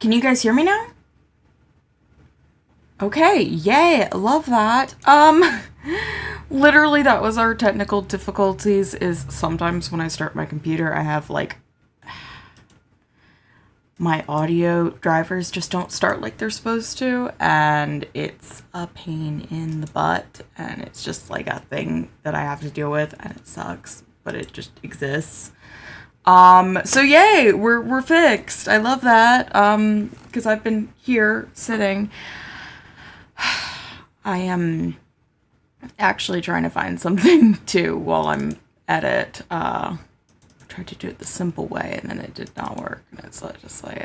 Can you guys hear me now? Okay, yay, love that. Literally that was our technical difficulties, is sometimes when I start my computer, I have like my audio drivers just don't start like they're supposed to, and it's a pain in the butt, and it's just like a thing that I have to deal with, and it sucks, but it just exists. So yay, we're fixed. I love that. Because I've been here sitting. I am actually trying to find something to while I'm at it. Tried to do it the simple way, and then it did not work. And it's just like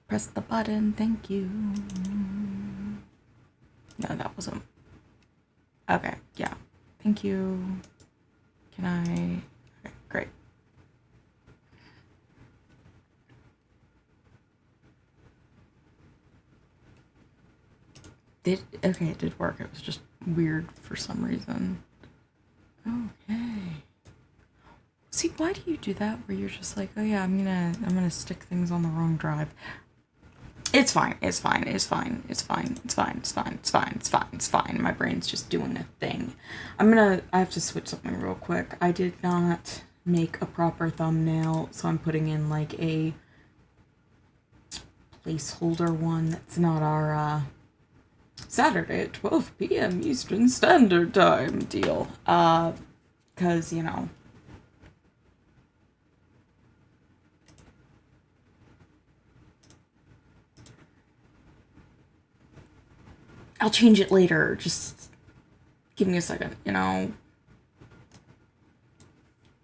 press the button. Thank you. No, that wasn't. Okay, yeah. Thank you. Can I? Okay, great. Okay, it did work. It was just weird for some reason. Okay. See, why do you do that where you're just like, oh yeah, I'm gonna stick things on the wrong drive? It's fine. It's fine. It's fine. It's fine. It's fine. It's fine. It's fine. It's fine. It's fine. My brain's just doing a thing. I have to switch something real quick. I did not make a proper thumbnail, so I'm putting in like a placeholder one that's not our, Saturday at 12 p.m. Eastern Standard Time deal. Cause, you know. I'll change it later. Just give me a second, you know.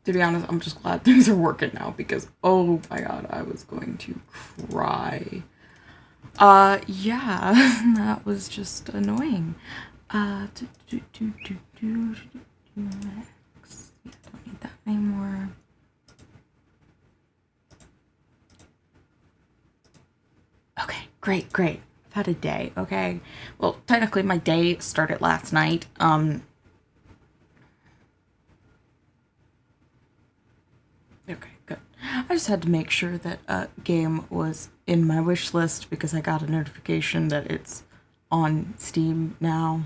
To be honest, I'm just glad things are working now because, oh my god, I was going to cry. Yeah, that was just annoying. X. Yeah, don't need that anymore. Okay, great. I've had a day, okay? Well, technically my day started last night. Okay, good. I just had to make sure that a game was in my wish list because I got a notification that it's on Steam now.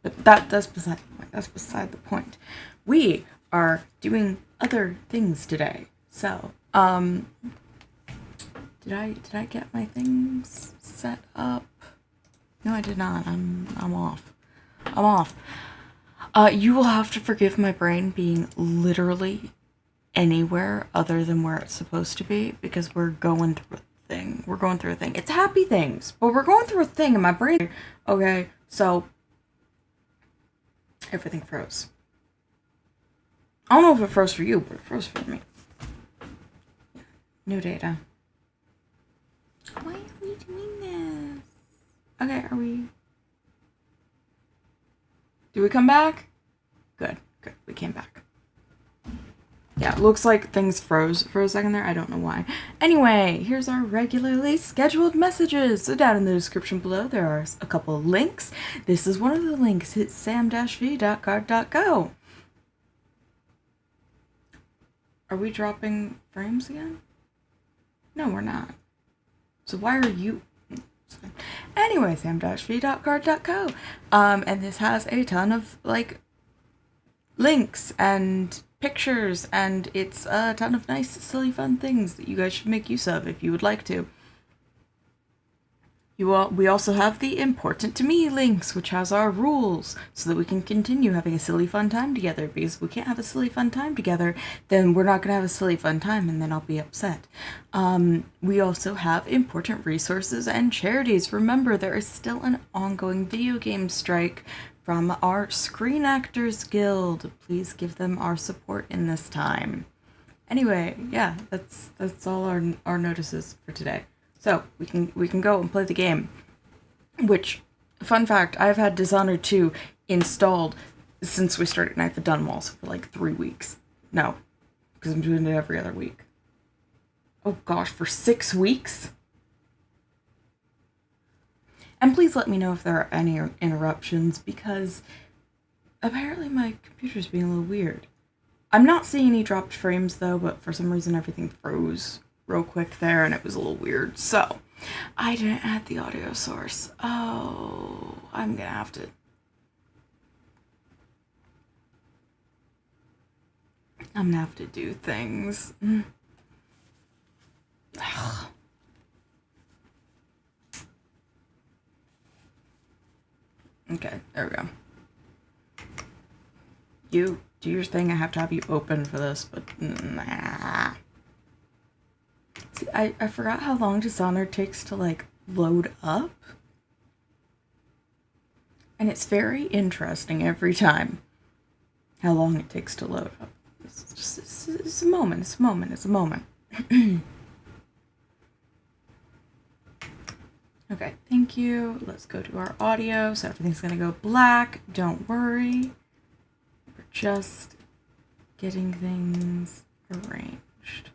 But that's beside the point. That's beside the point. We are doing other things today. So, did I get my things set up? No, I did not. I'm off. You will have to forgive my brain being literally anywhere other than where it's supposed to be because we're going through a thing. It's happy things, but we're going through a thing in my brain. Okay, so everything froze. I don't know if it froze for you, but it froze for me. New data. Why are we doing this? Okay, are we... Did we come back? Good. We came back. Yeah, it looks like things froze for a second there. I don't know why. Anyway, here's our regularly scheduled messages. So down in the description below, there are a couple of links. This is one of the links. It's sam-v.card.go. Are we dropping frames again? No, we're not. So why are you... Anyway, sam-v.card.co. And this has a ton of, like, links and pictures, and it's a ton of nice, silly, fun things that you guys should make use of if you would like to. We also have the important to me links, which has our rules, so that we can continue having a silly fun time together, because if we can't have a silly fun time together, then we're not going to have a silly fun time, and then I'll be upset. We also have important resources and charities. Remember, there is still an ongoing video game strike from our Screen Actors Guild. Please give them our support in this time. Anyway, yeah, that's all our notices for today. So, we can go and play the game. Which, fun fact, I've had Dishonored 2 installed since we started Night of the Dunwalls for like 3 weeks. No, because I'm doing it every other week. Oh gosh, for 6 weeks? And please let me know if there are any interruptions, because apparently my computer's being a little weird. I'm not seeing any dropped frames though, but for some reason everything froze real quick there and it was a little weird. So I didn't add the audio source. Oh, I'm gonna have to. Do things. Okay, there we go. You do your thing. I have to have you open for this, but nah. See, I forgot how long Dishonored takes to, like, load up. And it's very interesting every time how long it takes to load up. It's a moment. Okay, thank you. Let's go to our audio. So everything's gonna go black. Don't worry. We're just getting things arranged.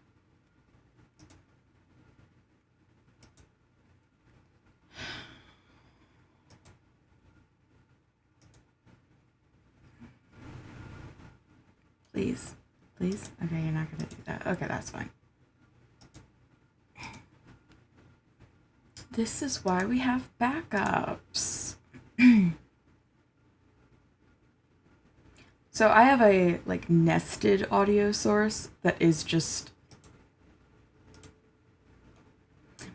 Please. Please? Okay, you're not gonna do that. Okay, that's fine. This is why we have backups. So I have a, like, nested audio source that is just...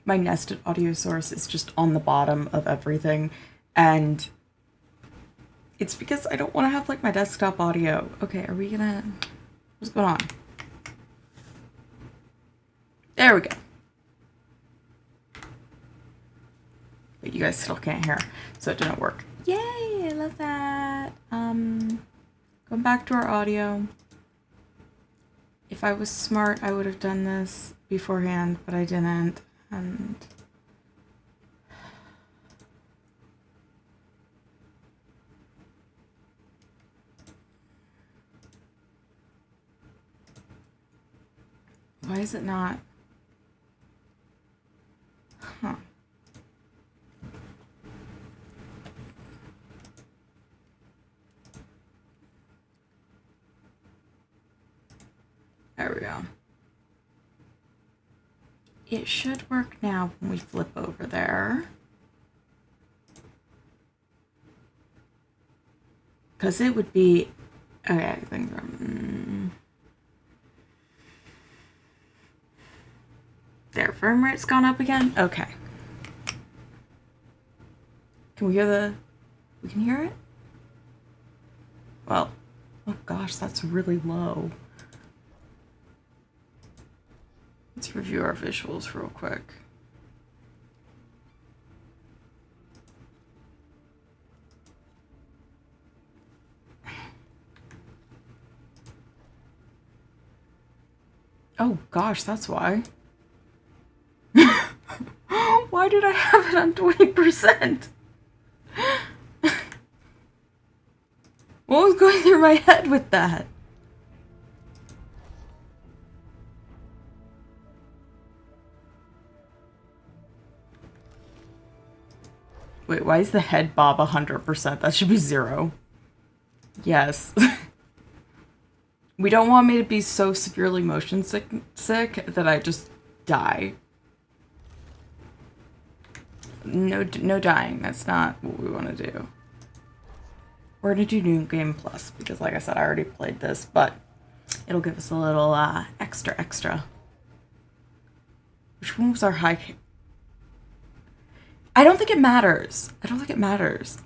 My nested audio source is just on the bottom of everything, and it's because I don't want to have, like, my desktop audio. Okay, are we gonna... What's going on? There we go. But you guys still can't hear, so it didn't work. Yay, I love that. Going back to our audio. If I was smart, I would have done this beforehand, but I didn't. And why is it not? Huh. There we go. It should work now when we flip over there. Because it would be... Okay, things are... There, frame rate's gone up again? Okay. Can we hear the... We can hear it? Well, oh gosh, that's really low. Let's review our visuals real quick. Oh gosh, that's why. Why did I have it on 20%? What was going through my head with that? Wait, why is the head bob 100%? That should be 0. Yes. We don't want me to be so severely motion sick that I just die. No dying. That's not what we want to do. We're going to do New Game Plus because, like I said, I already played this, but it'll give us a little extra. Which one was our high... I don't think it matters. I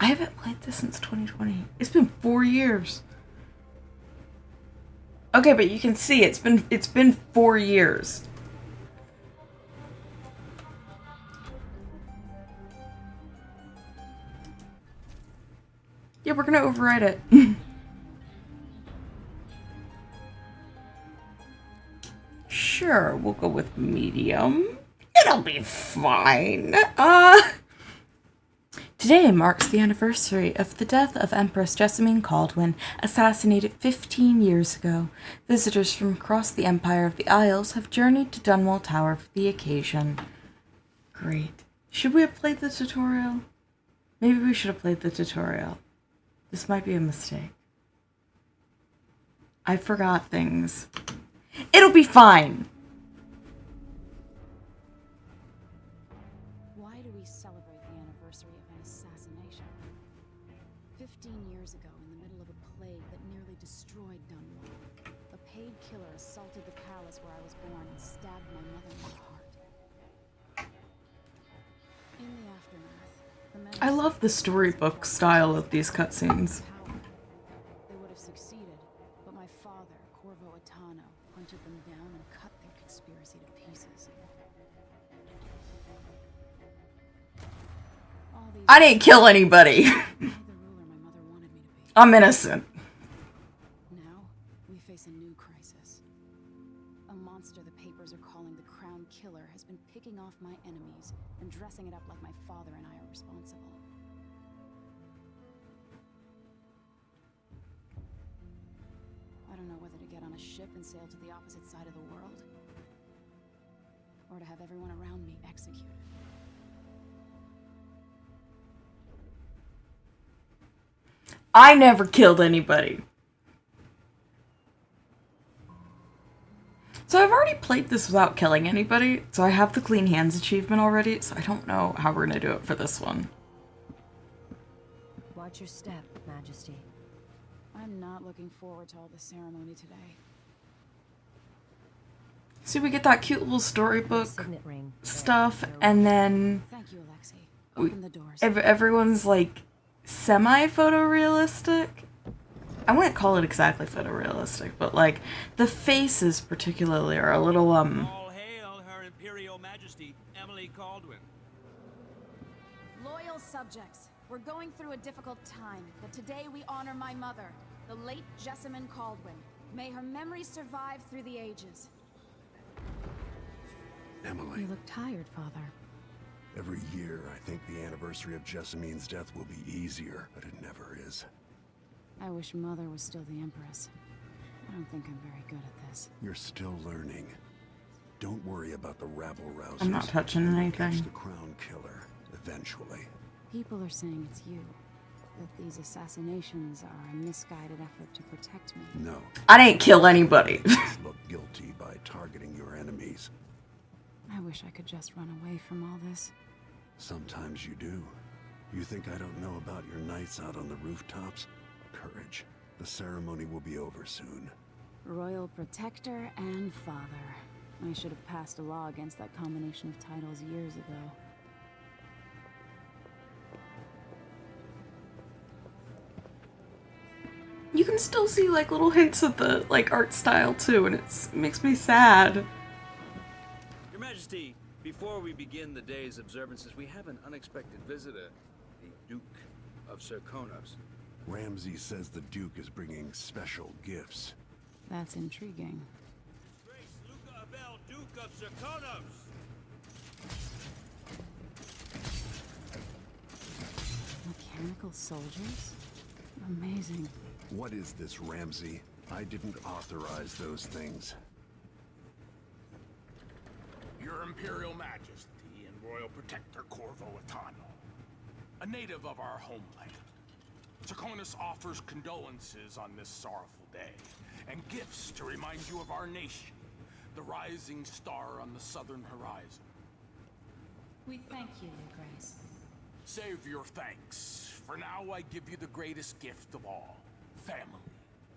haven't played this since 2020. It's been 4 years. Okay, but you can see it's been 4 years. Yeah, we're gonna override it. Sure, we'll go with medium. It'll be fine. Today marks the anniversary of the death of Empress Jessamine Caldwin, assassinated 15 years ago. Visitors from across the Empire of the Isles have journeyed to Dunwall Tower for the occasion. Great. Should we have played the tutorial? Maybe we should have played the tutorial. This might be a mistake. I forgot things. It'll be fine! Why do we celebrate the anniversary of an assassination? 15 years ago, in the middle of a plague that nearly destroyed Dunwall, a paid killer assaulted the palace where I was born and stabbed my mother in the heart. In the aftermath, the men I love the storybook style of these cutscenes. they would have succeeded, but my father, Corvo, hunted them down and cut their conspiracy to pieces. I didn't kill anybody. The ruler my mother wanted me to be. I'm innocent. Now, we face a new crisis. A monster the papers are calling the Crown Killer has been picking off my enemies and dressing it up like my father and I are responsible. I don't know whether to get on a ship and sail to the opposite side of the world, or to have everyone around me executed. I never killed anybody. So I've already played this without killing anybody, so I have the clean hands achievement already, so I don't know how we're gonna do it for this one. Watch your step, Majesty. I'm not looking forward to all the ceremony today. See, we get that cute little storybook Signet ring. stuff, and then Thank you, Alexei. Open the doors. everyone's like semi-photorealistic. I wouldn't call it exactly photorealistic, but like the faces particularly are a little All hail Her Imperial Majesty, Emily Caldwin. Loyal subjects, we're going through a difficult time, but today we honor my mother, the late Jessamine Caldwin. May her memory survive through the ages. Emily, You look tired, Father. every year I think the anniversary of Jessamine's death will be easier, but it never is. I wish Mother was still the Empress. I don't think I'm very good at this. You're still learning. Don't worry about the rabble-rousers. I'm not touching We'll anything. catch the Crown Killer, eventually. People are saying it's you. That these assassinations are a misguided effort to protect me. No, I didn't kill anybody. just look guilty by targeting your enemies. I wish I could just run away from all this. Sometimes you do. You think I don't know about your nights out on the rooftops? Courage. The ceremony will be over soon. Royal Protector and Father. I should have passed a law against that combination of titles years ago. You can still see like little hints of the like art style too, and it makes me sad. Your Majesty, before we begin the day's observances, we have an unexpected visitor, the Duke of Serkonos. Ramsay says the Duke is bringing special gifts. That's intriguing. Grace Luca Abel, Duke of Serkonos! Mechanical soldiers? Amazing. What is this, Ramsay? I didn't authorize those things. Your Imperial Majesty and Royal Protector Corvo, a native of our homeland. Serkonos offers condolences on this sorrowful day, and gifts to remind you of our nation, the rising star on the southern horizon. We thank you, Your Grace. Save your thanks. For now, I give you the greatest gift of all, family.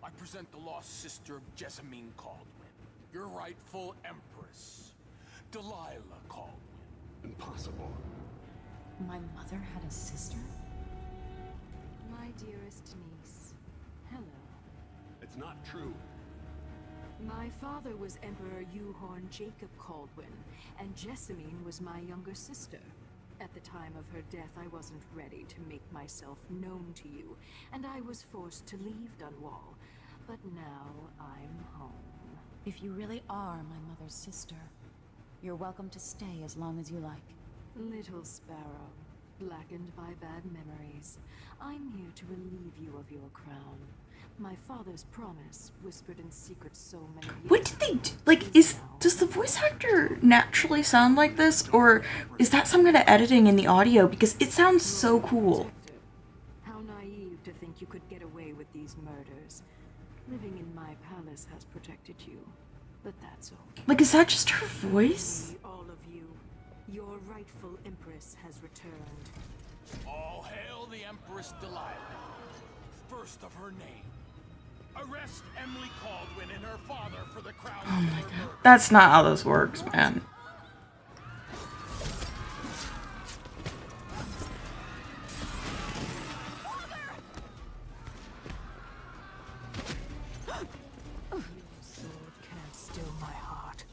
I present the lost sister of Jessamine Caldwin, your rightful Empress, Delilah Caldwin. Impossible. My mother had a sister? My dearest niece, Hello. It's not true. my father was Emperor Yuhorn Jacob Caldwin, and Jessamine was my younger sister. At the time of her death, I wasn't ready to make myself known to you, and I was forced to leave Dunwall. But now I'm home. If you really are my mother's sister, you're welcome to stay as long as you like. Little sparrow, blackened by bad memories, I'm here to relieve you of your crown. My father's promise, whispered in secret so many years What did they do? ago, Like, is now does the voice actor naturally sound like this, or is that some kind of editing in the audio? Because it sounds so cool. these murders. Living in my palace has protected you, but that's all. Like, is that just her voice? All of you, your rightful empress has returned. All hail the Empress Delilah, first of her name. Arrest Emily Caldwin and her father for the crown of her murder. That's not how this works, man. Sword can't still my heart.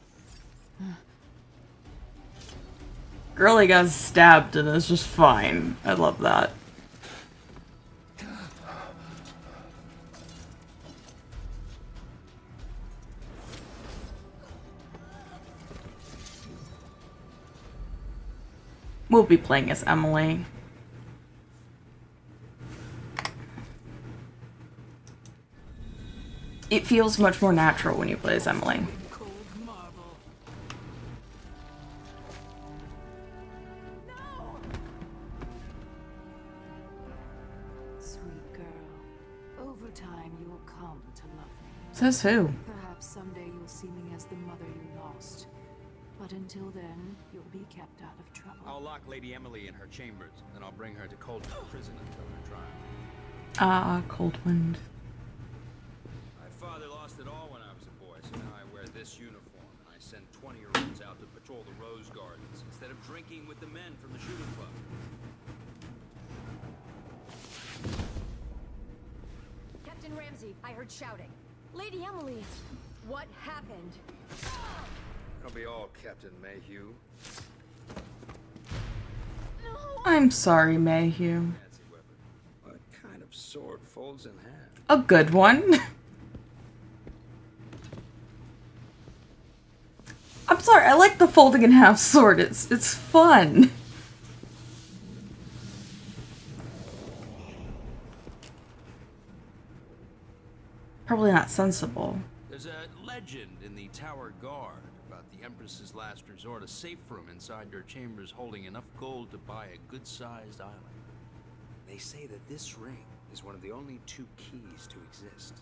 Girlie got stabbed and it's just fine. I love that. We'll be playing as Emily. It feels much more natural when you play as Emily. Cold marble. Sweet girl, over time you'll come to love me. Says who? Perhaps someday you'll see me as the mother you lost. But until then, you'll be kept out of trouble. I'll lock Lady Emily in her chambers, then I'll bring her to Coldwood Prison until her trial. Ah, Coldwind. My father lost it all when I was a boy, so now I wear this uniform, and I send 20-year-olds out to patrol the rose gardens instead of drinking with the men from the shooting club. Captain Ramsey, I heard shouting. Lady Emily, what happened? That'll be all, Captain Mayhew. I'm sorry, Mayhew. Fancy weapon. What kind of sword folds in half? A good one. I'm sorry, I like the folding in half sword. It's fun. Probably not sensible. There's a legend in the Tower Guard about the Empress's last resort, a safe room inside her chambers holding enough gold to buy a good-sized island. They say that this ring is one of the only 2 keys to exist.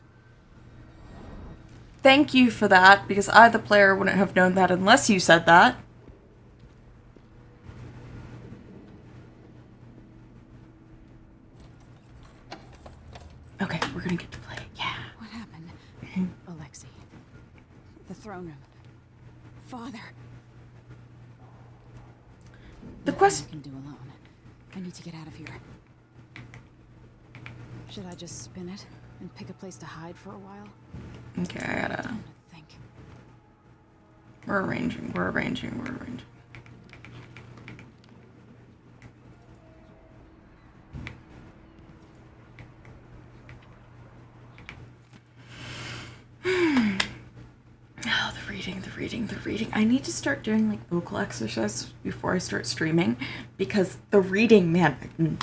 Thank you for that, because I, the player, wouldn't have known that unless you said that. Okay, we're gonna get to play. Yeah. What happened? Alexei. The throne room. Father. The Nothing question. I can do alone. I need to get out of here. Should I just spin it and pick a place to hide for a while? Okay, I gotta. I'm gonna think. We're arranging. We're arranging. We're arranging. Oh, the reading. I need to start doing like vocal exercise before I start streaming because the reading, man.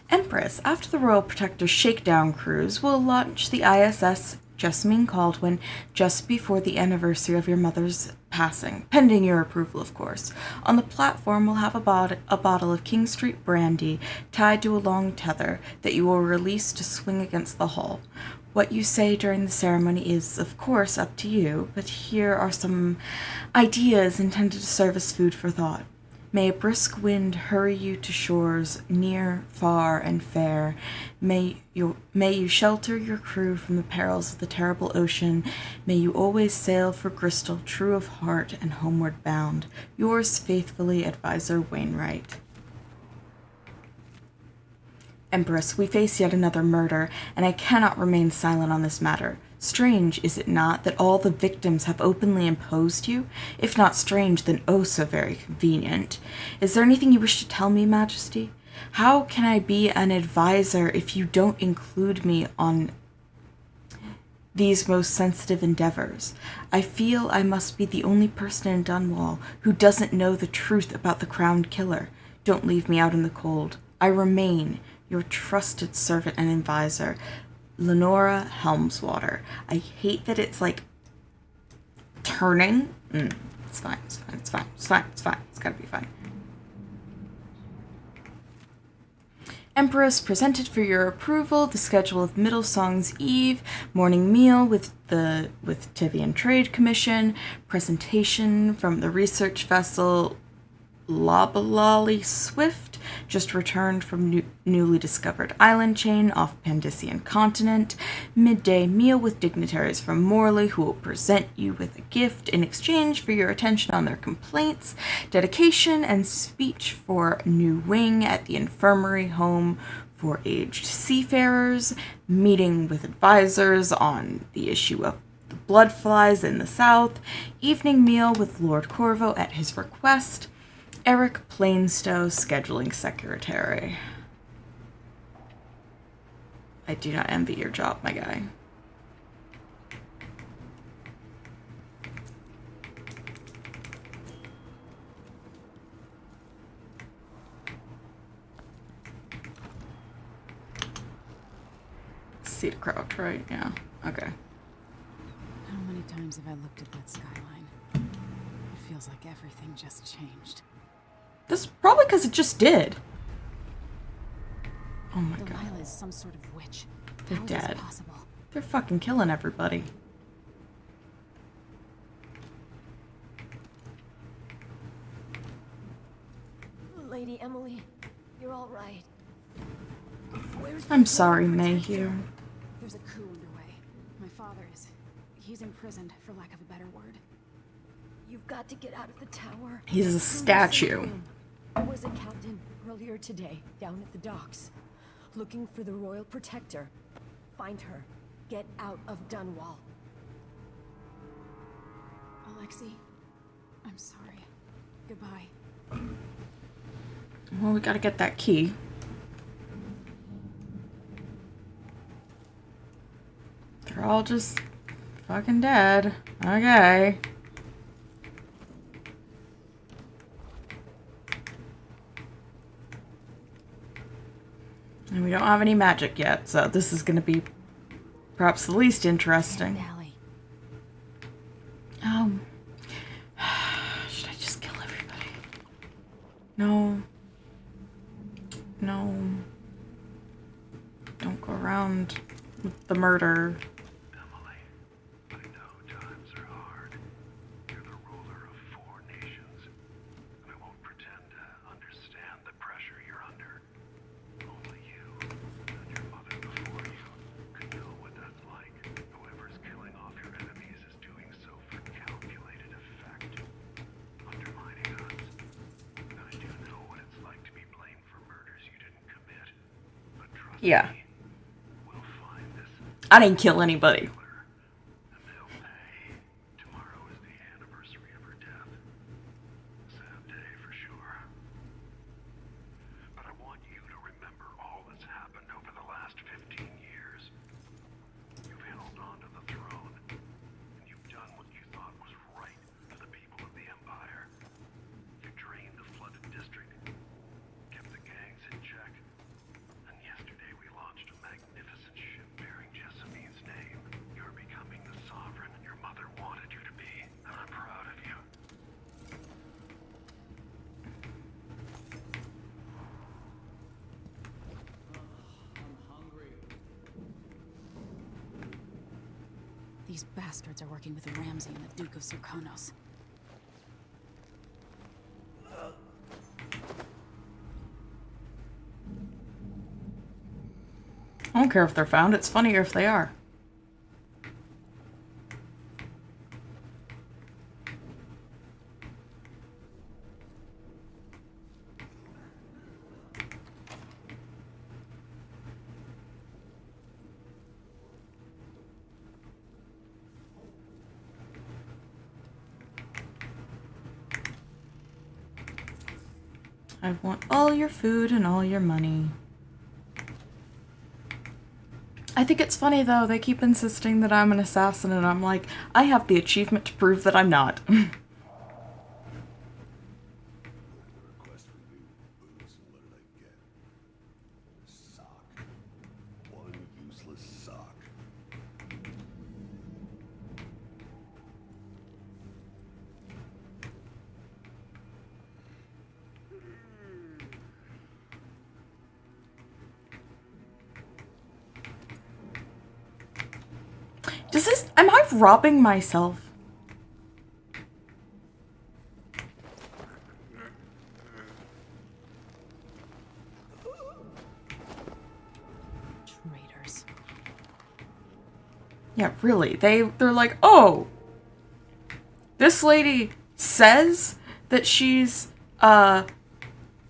Empress, after the Royal Protector's Shakedown cruise, will launch the ISS Jessamine Caldwin just before the anniversary of your mother's passing, pending your approval, of course. On the platform, we'll have a bottle of King Street brandy tied to a long tether that you will release to swing against the hull. What you say during the ceremony is, of course, up to you, but here are some ideas intended to serve as food for thought. May a brisk wind hurry you to shores near, far, and fair. May you shelter your crew from the perils of the terrible ocean. May you always sail for Bristol, true of heart and homeward bound. Yours faithfully, Advisor Wainwright. Empress, we face yet another murder, and I cannot remain silent on this matter. Strange, is it not, that all the victims have openly imposed you? If not strange, then oh so very convenient. Is there anything you wish to tell me, Majesty? How can I be an advisor if you don't include me on these most sensitive endeavors? I feel I must be the only person in Dunwall who doesn't know the truth about the crowned killer. Don't leave me out in the cold. I remain your trusted servant and advisor, Lenora Helmswater. I hate that it's like turning. It's fine. It's gotta be fine. Empress presented for your approval the schedule of Middle Song's Eve, morning meal with Tivian Trade Commission, presentation from the research vessel Lobalali Swift, just returned from newly discovered island chain off Pandician continent, midday meal with dignitaries from Morley who will present you with a gift in exchange for your attention on their complaints, dedication and speech for new wing at the infirmary home for aged seafarers, meeting with advisors on the issue of the blood flies in the south, evening meal with Lord Corvo at his request, Eric Plainstow, scheduling secretary. I do not envy your job, my guy. See to crouch, right? Yeah. Okay. How many times have I looked at that skyline? It feels like everything just changed. This is probably because it just did. Oh my god. Delilah is some sort of witch. They're How is dead. this possible? They're fucking killing everybody. Lady Emily, you're all right. I'm sorry, Mayhew. There's a coup underway. My father is... he's imprisoned, for lack of a better word. You've got to get out of the tower. He's a statue. There was a captain earlier today down at the docks, looking for the Royal Protector. Find her. Get out of Dunwall. Alexei, I'm sorry. Goodbye. Well, we gotta get that key. They're all just fucking dead. Okay. And we don't have any magic yet, so this is gonna be perhaps the least interesting. Should I just kill everybody? No. No. Don't go around with the murder. Emily, I know times are hard. You're the ruler of 4 nations. I won't pretend to understand the pressure you're under. Only you and your mother before you could know what that's like. Whoever's killing off your enemies is doing so for calculated effect, undermining us. I do know what it's like to be blamed for murders you didn't commit. But trust Yeah. me, we'll find this I didn't kill anybody. killer, and they'll pay. Tomorrow is the anniversary of her death. Sad day for sure. But I want you to remember all that's happened over the last 15 years. You've held on to the throne, and you've done what you thought was right for the people of the Empire. You drained the flooded district, kept the gangs in check, and yesterday we launched a magnificent ship bearing Jessamine's name. You're becoming the sovereign your mother wanted you to be, and I'm proud of you. These bastards are working with Ramsey and the Duke of Serkonos. I don't care if they're found. It's funnier if they are. I want all your food and all your money. I think it's funny though, they keep insisting that I'm an assassin and I'm like, I have the achievement to prove that I'm not. Request for new boots, and what did I get? A sock. One useless sock. Does this... Am I robbing myself? Traitors. Yeah, really. They're like, oh, this lady says that she's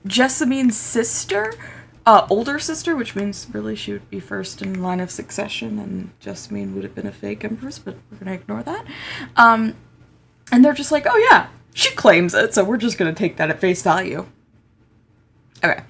Jessamine's sister, older sister, which means really she would be first in line of succession, and Jessamine would have been a fake empress, but we're gonna ignore that. And they're just like, oh yeah, she claims it, so we're just gonna take that at face value. Okay.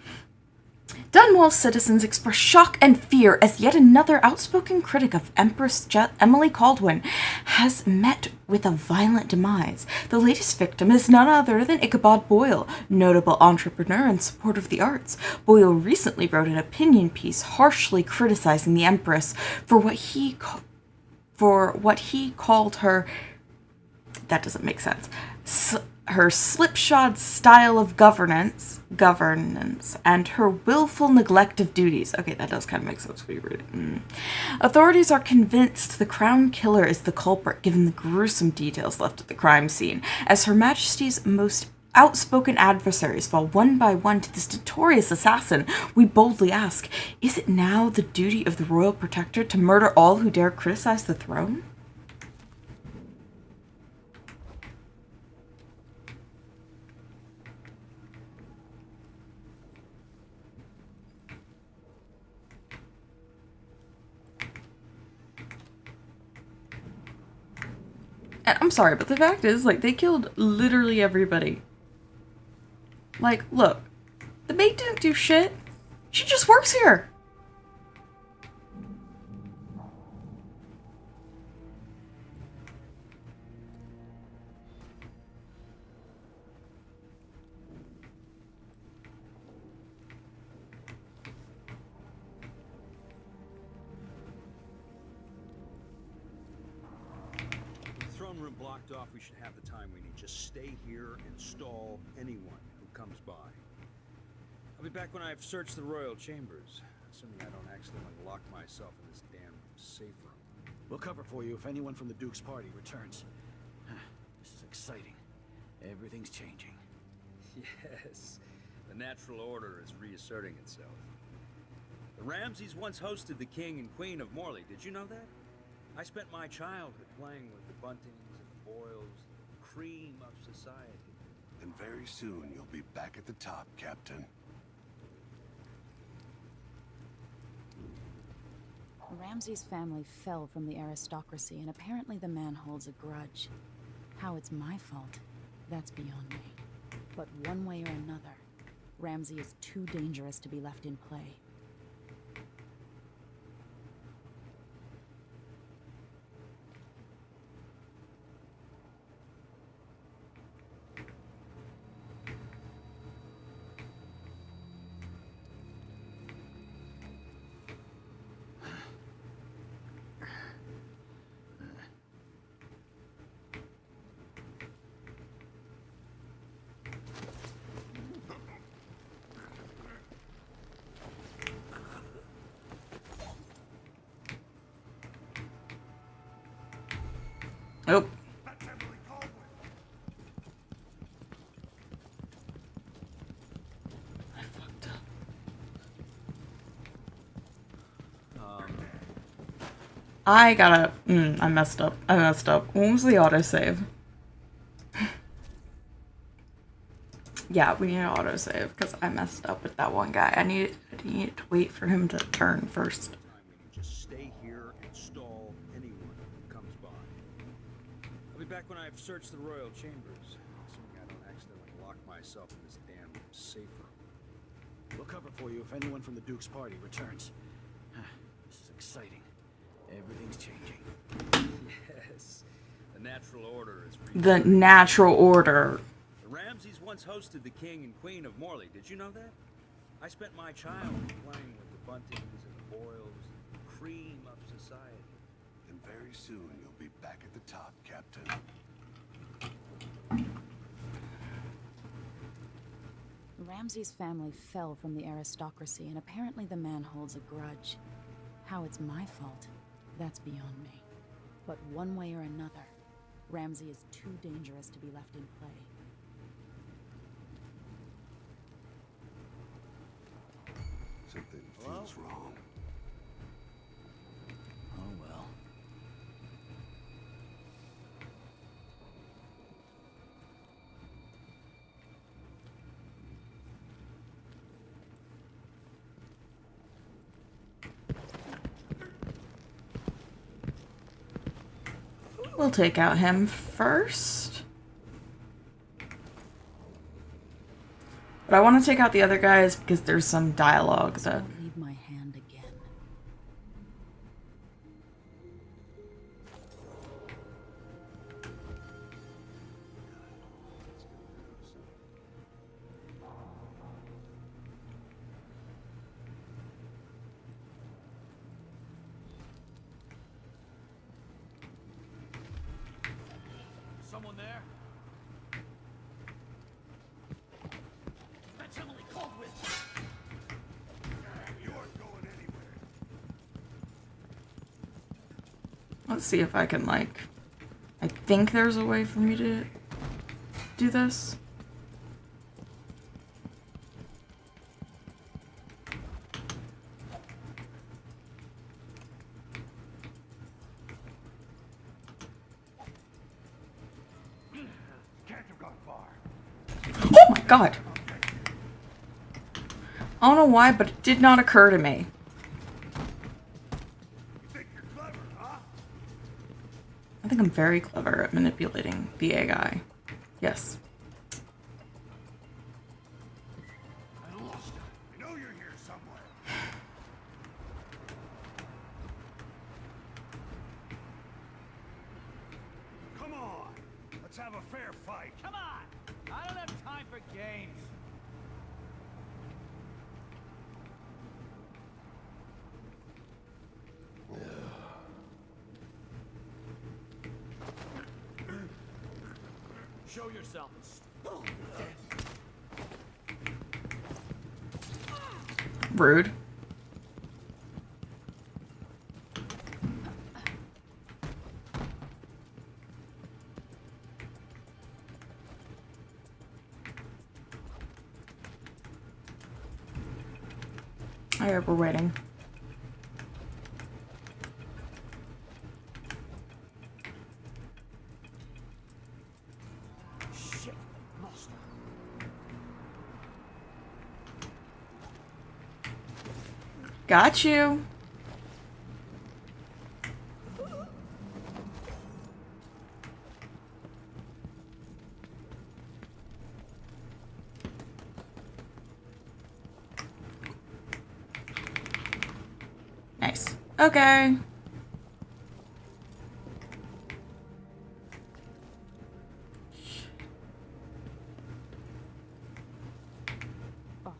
Dunwall's citizens express shock and fear as yet another outspoken critic of Empress Emily Caldwin has met with a violent demise. The latest victim is none other than Ichabod Boyle, notable entrepreneur and supporter of the arts. Boyle recently wrote an opinion piece harshly criticizing the Empress for what he called her... That doesn't make sense. Her slipshod style of governance, and her willful neglect of duties. Okay, that does kind of make sense when you read it. Authorities are convinced the crown killer is the culprit, given the gruesome details left at the crime scene, as Her Majesty's most outspoken adversaries fall one by one to this notorious assassin. We boldly ask, is it now the duty of the royal protector to murder all who dare criticize the throne? And I'm sorry, but the fact is, like, they killed literally everybody. Like, look, the maid didn't do shit. She just works here. Room blocked off, we should have the time we need. Just stay here and stall anyone who comes by. I'll be back when I've searched the royal chambers, assuming I don't accidentally lock myself in this damn safe room. We'll cover for you if anyone from the Duke's party returns. This is exciting. Everything's changing. Yes, the natural order is reasserting itself. The Ramseys once hosted the king and queen of Morley. Did you know that? I spent my childhood playing with the Buntings and the Boyles, the cream of society. And very soon you'll be back at the top, Captain. Ramsay's family fell from the aristocracy, and apparently the man holds a grudge. How it's my fault, that's beyond me. But one way or another, Ramsay is too dangerous to be left in play. Oh. I fucked up. I gotta... I messed up. When was the autosave? Yeah, we need an autosave, because I messed up with that one guy. I need to wait for him to turn first. Just stay here and stall anyone who comes by. I'll be back when I've searched the royal chambers, assuming I don't accidentally lock myself in this damn safe room. We'll cover for you if anyone from the Duke's party returns. This is exciting. Everything's changing. Yes, the natural order is... The natural order. The Ramseys once hosted the king and queen of Morley. Did you know that? I spent my childhood playing with the Buntings and the Boyles, the cream of society. And very soon you'll be back at the top, Captain. Ramsay's family fell from the aristocracy, and apparently the man holds a grudge. How it's my fault, that's beyond me. But one way or another, Ramsey is too dangerous to be left in play. Something feels wrong. Oh well. We'll take out him first. But I want to take out the other guys because there's some dialogue that... Don't leave my hand again. Someone there? That's Emily Caldwell! You aren't going anywhere. Let's see if I can, like... I think there's a way for me to do this. Can't have gone far. Oh my god! I don't know why, but it did not occur to me. You think you're clever, huh? I think I'm very clever at manipulating the AI. Yes. I lost it. I know you're here somewhere. Come on. Let's have a fair fight. Come on! I don't have time for games. Show yourself. Rude. Alright, we're waiting. Shit, lost her. Got you. Nice. Okay. Father,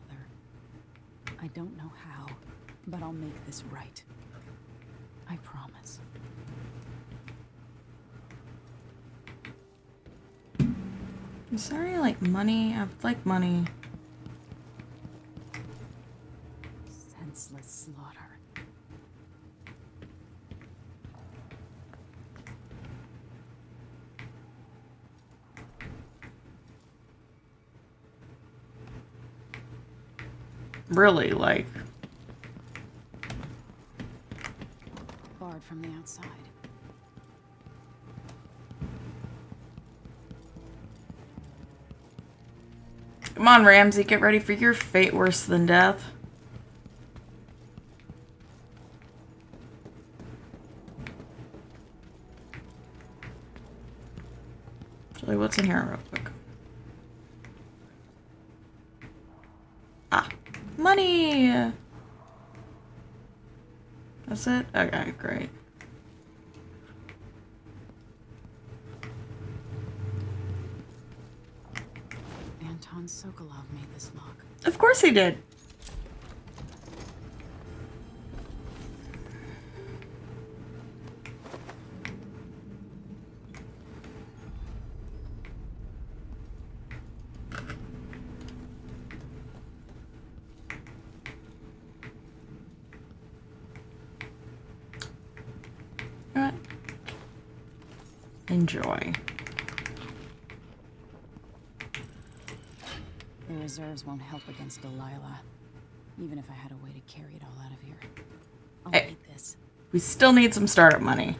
I don't know how, but I'll make this right. I promise. Is there any, like, money? I would like money. Senseless slaughter. Really, like... Barred from the outside. Come on, Ramsey, get ready for your fate worse than death. Actually, what's in here real quick? Ah, money! That's it? Okay, great. Anton Sokolov made this lock. Of course he did. Enjoy. The reserves won't help against Delilah, even if I had a way to carry it all out of here. I'll Hey. need this. We still need some startup money.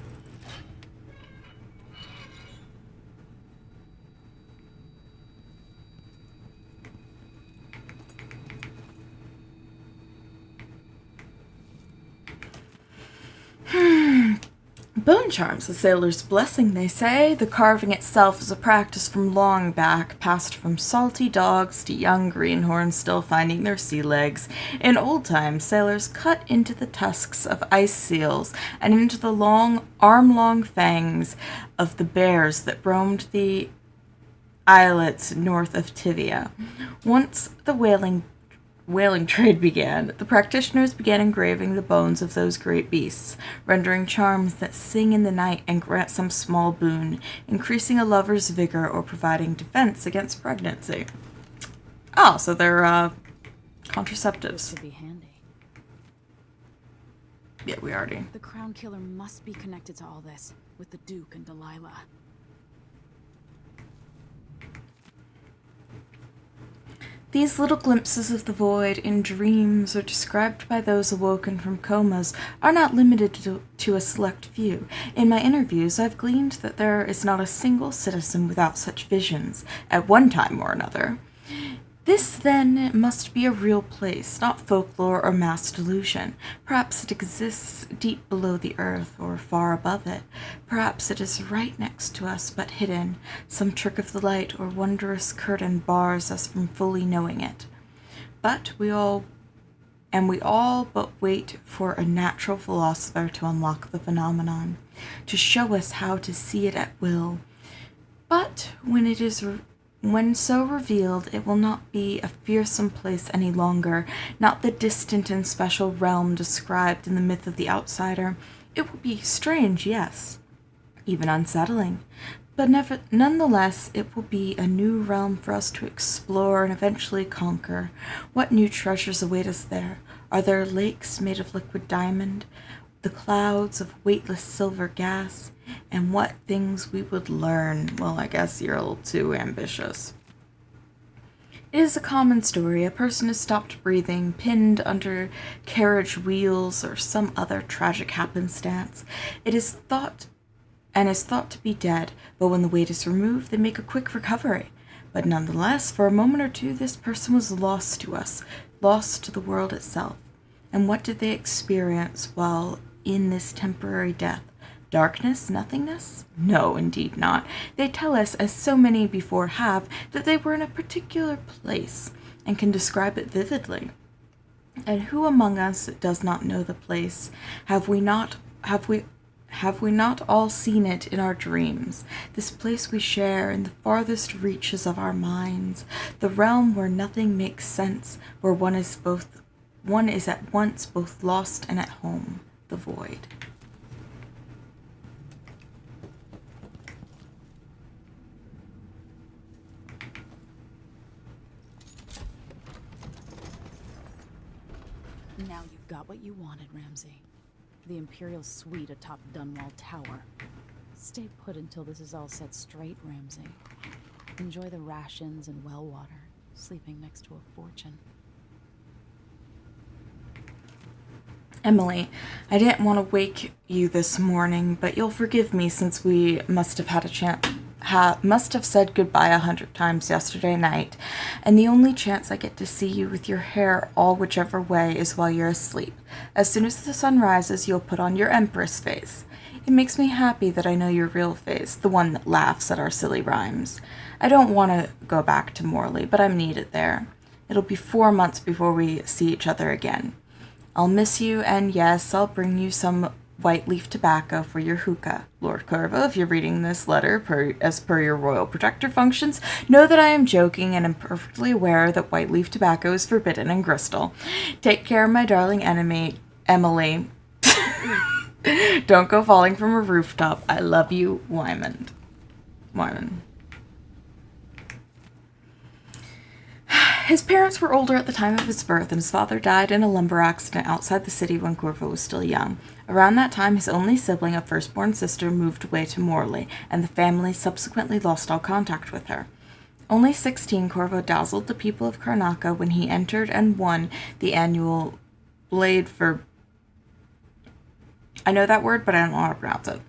Bone charms, a sailor's blessing, they say. The carving itself is a practice from long back, passed from salty dogs to young greenhorns still finding their sea legs. In old times, sailors cut into the tusks of ice seals and into the long, arm-long fangs of the bears that roamed the islets north of Tivia. Once the whaling trade began, the practitioners began engraving the bones of those great beasts, rendering charms that sing in the night and grant some small boon, increasing a lover's vigor or providing defense against pregnancy. Oh, so they're This contraceptives. could be handy. Yeah, we already. The Crown Killer must be connected to all this, with the Duke and Delilah. These little glimpses of the void in dreams or described by those awoken from comas are not limited to a select few. In my interviews, I've gleaned that there is not a single citizen without such visions, at one time or another. This, then, must be a real place, not folklore or mass delusion. Perhaps it exists deep below the earth or far above it. Perhaps it is right next to us but hidden. Some trick of the light or wondrous curtain bars us from fully knowing it. But we all but wait for a natural philosopher to unlock the phenomenon, to show us how to see it at will. But when so revealed, it will not be a fearsome place any longer, not the distant and special realm described in the myth of the outsider. It will be strange, yes, even unsettling, but nonetheless, it will be a new realm for us to explore and eventually conquer. What new treasures await us there? Are there lakes made of liquid diamond, the clouds of weightless silver gas? And what things we would learn? Well, I guess you're a little too ambitious. It is a common story. A person is stopped breathing, pinned under carriage wheels, or some other tragic happenstance. It is thought to be dead, but when the weight is removed, they make a quick recovery. But nonetheless, for a moment or two, this person was lost to us, lost to the world itself. And what did they experience while in this temporary death? Darkness? Nothingness? No, indeed not. They tell us, as so many before have, that they were in a particular place, and can describe it vividly. And who among us does not know the place? Have we not all seen it in our dreams? This place we share in the farthest reaches of our minds, the realm where nothing makes sense, where one is at once both lost and at home, the void. Now you've got what you wanted, Ramsay. The Imperial suite atop Dunwall Tower. Stay put until this is all set straight, Ramsay. Enjoy the rations and well water, sleeping next to a fortune. Emily, I didn't want to wake you this morning, but you'll forgive me since we must have said goodbye 100 times yesterday night, and the only chance I get to see you with your hair all whichever way is while you're asleep. As soon as the sun rises, you'll put on your Empress face. It makes me happy that I know your real face, the one that laughs at our silly rhymes. I don't want to go back to Morley, but I'm needed there. It'll be 4 months before we see each other again. I'll miss you, and yes, I'll bring you some white leaf tobacco for your hookah. Lord Corvo, if you're reading this letter as per your royal protector functions, know that I am joking and am perfectly aware that white leaf tobacco is forbidden in Bristol. Take care, my darling enemy, Emily. Don't go falling from a rooftop. I love you, Wyman. His parents were older at the time of his birth, and his father died in a lumber accident outside the city when Corvo was still young. Around that time, his only sibling, a firstborn sister, moved away to Morley, and the family subsequently lost all contact with her. Only 16, Corvo dazzled the people of Karnaca when he entered and won the annual Blade for... I know that word, but I don't know how to pronounce it.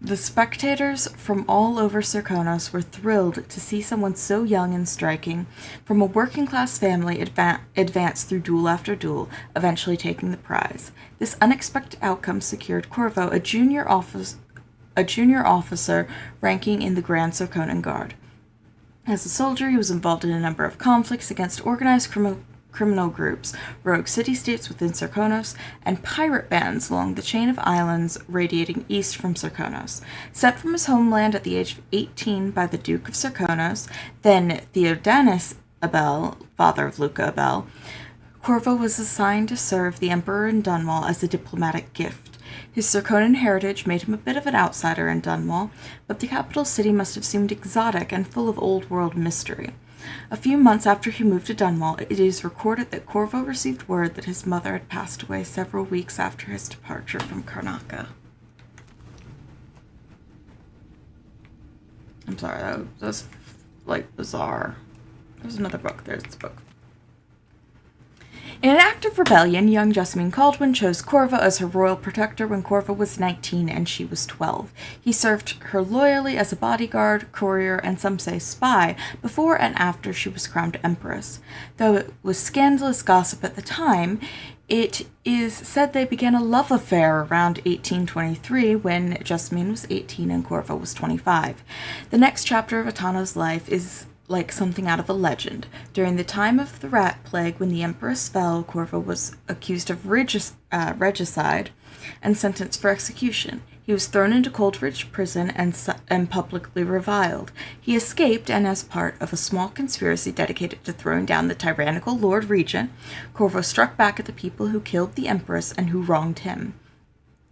The spectators from all over Serkonos were thrilled to see someone so young and striking from a working-class family advance through duel after duel, eventually taking the prize. This unexpected outcome secured Corvo a junior officer ranking in the Grand Serkonan Guard. As a soldier, he was involved in a number of conflicts against organized criminal groups, rogue city-states within Serkonos, and pirate bands along the chain of islands radiating east from Serkonos. Sent from his homeland at the age of 18 by the Duke of Serkonos, then Theodanis Abel, father of Luca Abel, Corvo was assigned to serve the Emperor in Dunwall as a diplomatic gift. His Serkonan heritage made him a bit of an outsider in Dunwall, but the capital city must have seemed exotic and full of old-world mystery. A few months after he moved to Dunwall, it is recorded that Corvo received word that his mother had passed away several weeks after his departure from Karnaca. I'm sorry, that was, like, bizarre. There's another book. There's the book. In an act of rebellion, young Jessamine Caldwin chose Corvo as her royal protector when Corvo was 19 and she was 12. He served her loyally as a bodyguard, courier, and some say spy before and after she was crowned empress. Though it was scandalous gossip at the time, it is said they began a love affair around 1823 when Jessamine was 18 and Corvo was 25. The next chapter of Atano's life is like something out of a legend. During the time of the rat plague, when the Empress fell, Corvo was accused of regicide and sentenced for execution. He was thrown into Coldridge prison and publicly reviled. He escaped, and as part of a small conspiracy dedicated to throwing down the tyrannical Lord Regent, Corvo struck back at the people who killed the Empress and who wronged him.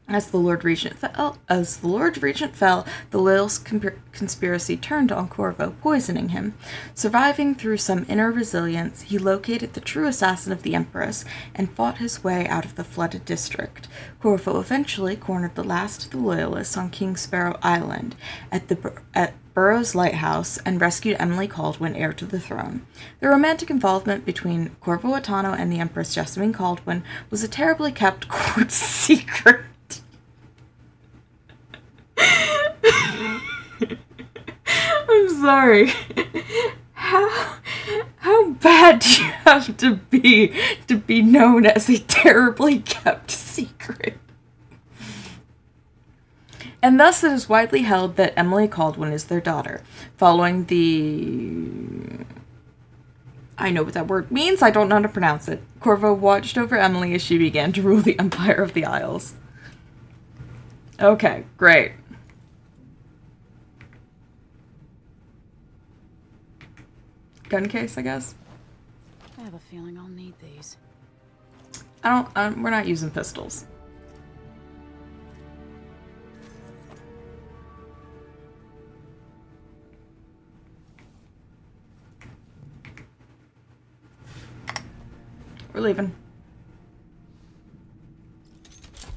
As the Lord Regent fell, the Loyalist conspiracy turned on Corvo, poisoning him. Surviving through some inner resilience, he located the true assassin of the Empress and fought his way out of the flooded district. Corvo eventually cornered the last of the Loyalists on King Sparrow Island at Burroughs Lighthouse and rescued Emily Caldwin, heir to the throne. The romantic involvement between Corvo Attano and the Empress Jessamine Caldwin was a terribly kept court secret. I'm sorry. How bad do you have to be known as a terribly kept secret? And thus it is widely held that Emily Caldwin is their daughter. Following the... I know what that word means, I don't know how to pronounce it. Corvo watched over Emily as she began to rule the Empire of the Isles. Okay, great. Gun case, I guess. I have a feeling I'll need these. we're not using pistols. We're leaving.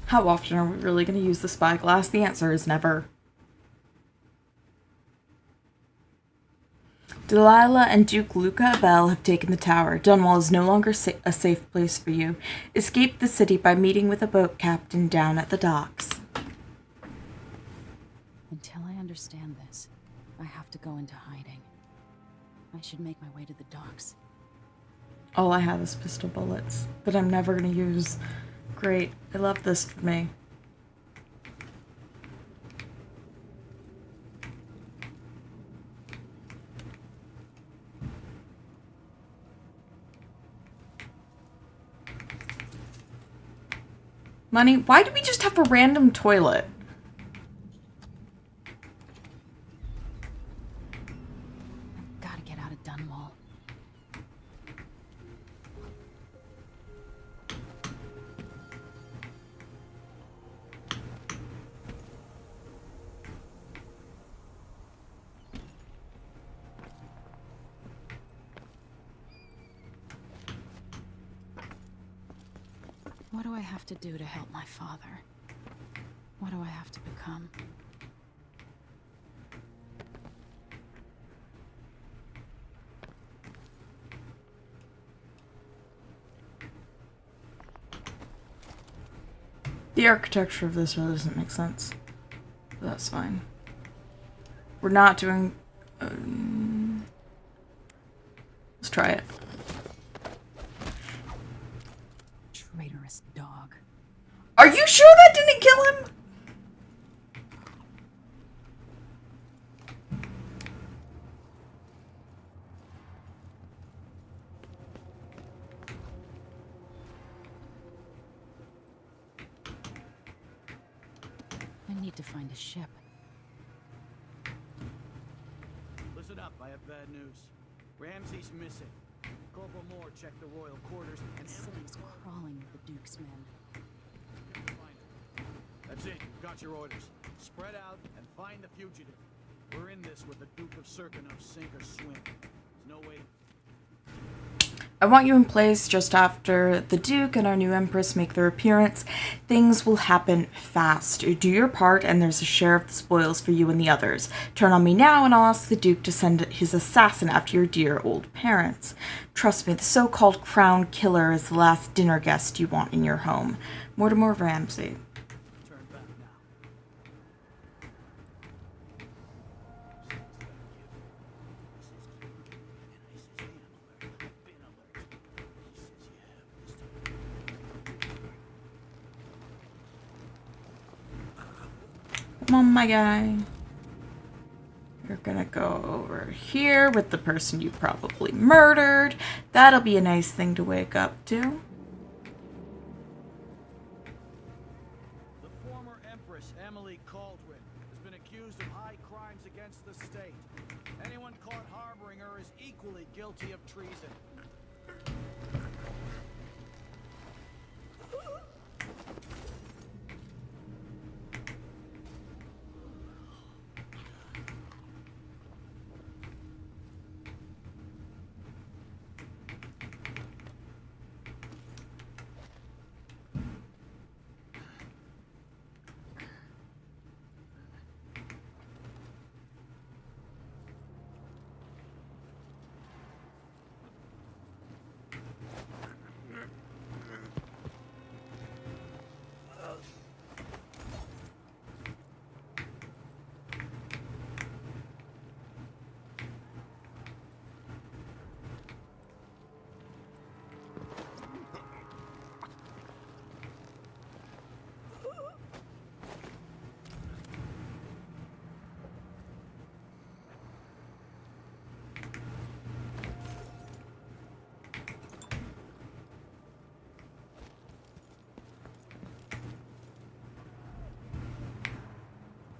How often are we really going to use the spyglass? The answer is never. Delilah and Duke Luca Abel have taken the tower. Dunwall is no longer a safe place for you. Escape the city by meeting with a boat captain down at the docks. Until I understand this, I have to go into hiding. I should make my way to the docks. All I have is pistol bullets that I'm never going to use. Great. I love this for me. Money? Why do we just have a random toilet? Gotta get out of Dunwall. What do I have to do to help my father? What do I have to become? The architecture of this really doesn't make sense. But that's fine. We're not doing... let's try it. Traitorous dog. Are you sure that didn't kill him? I need to find a ship. Listen up, I have bad news. Ramsey's missing. Corporal Moore checked the royal quarters and Something's crawling with the Duke's men. find her. That's it. Got your orders. Spread out and find the fugitive. We're in this with the Duke of Serkinov, sink or swim. There's no way. I want you in place just after the Duke and our new Empress make their appearance. Things will happen fast. Do your part, and there's a share of the spoils for you and the others. Turn on me now, and I'll ask the Duke to send his assassin after your dear old parents. Trust me, the so-called crown killer is the last dinner guest you want in your home. Mortimer Ramsey. Turn back now. Come on, my guy. You're gonna go over here with the person you probably murdered. That'll be a nice thing to wake up to. The former Empress, Emily Caldwin, has been accused of high crimes against the state. Anyone caught harboring her is equally guilty of treason.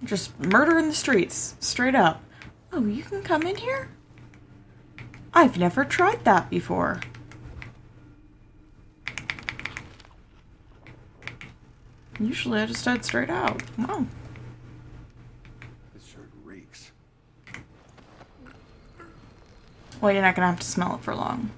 Just murder in the streets, straight up. Oh, you can come in here? I've never tried that before. Usually I just head straight out. Wow. This sure reeks. Well, you're not gonna have to smell it for long.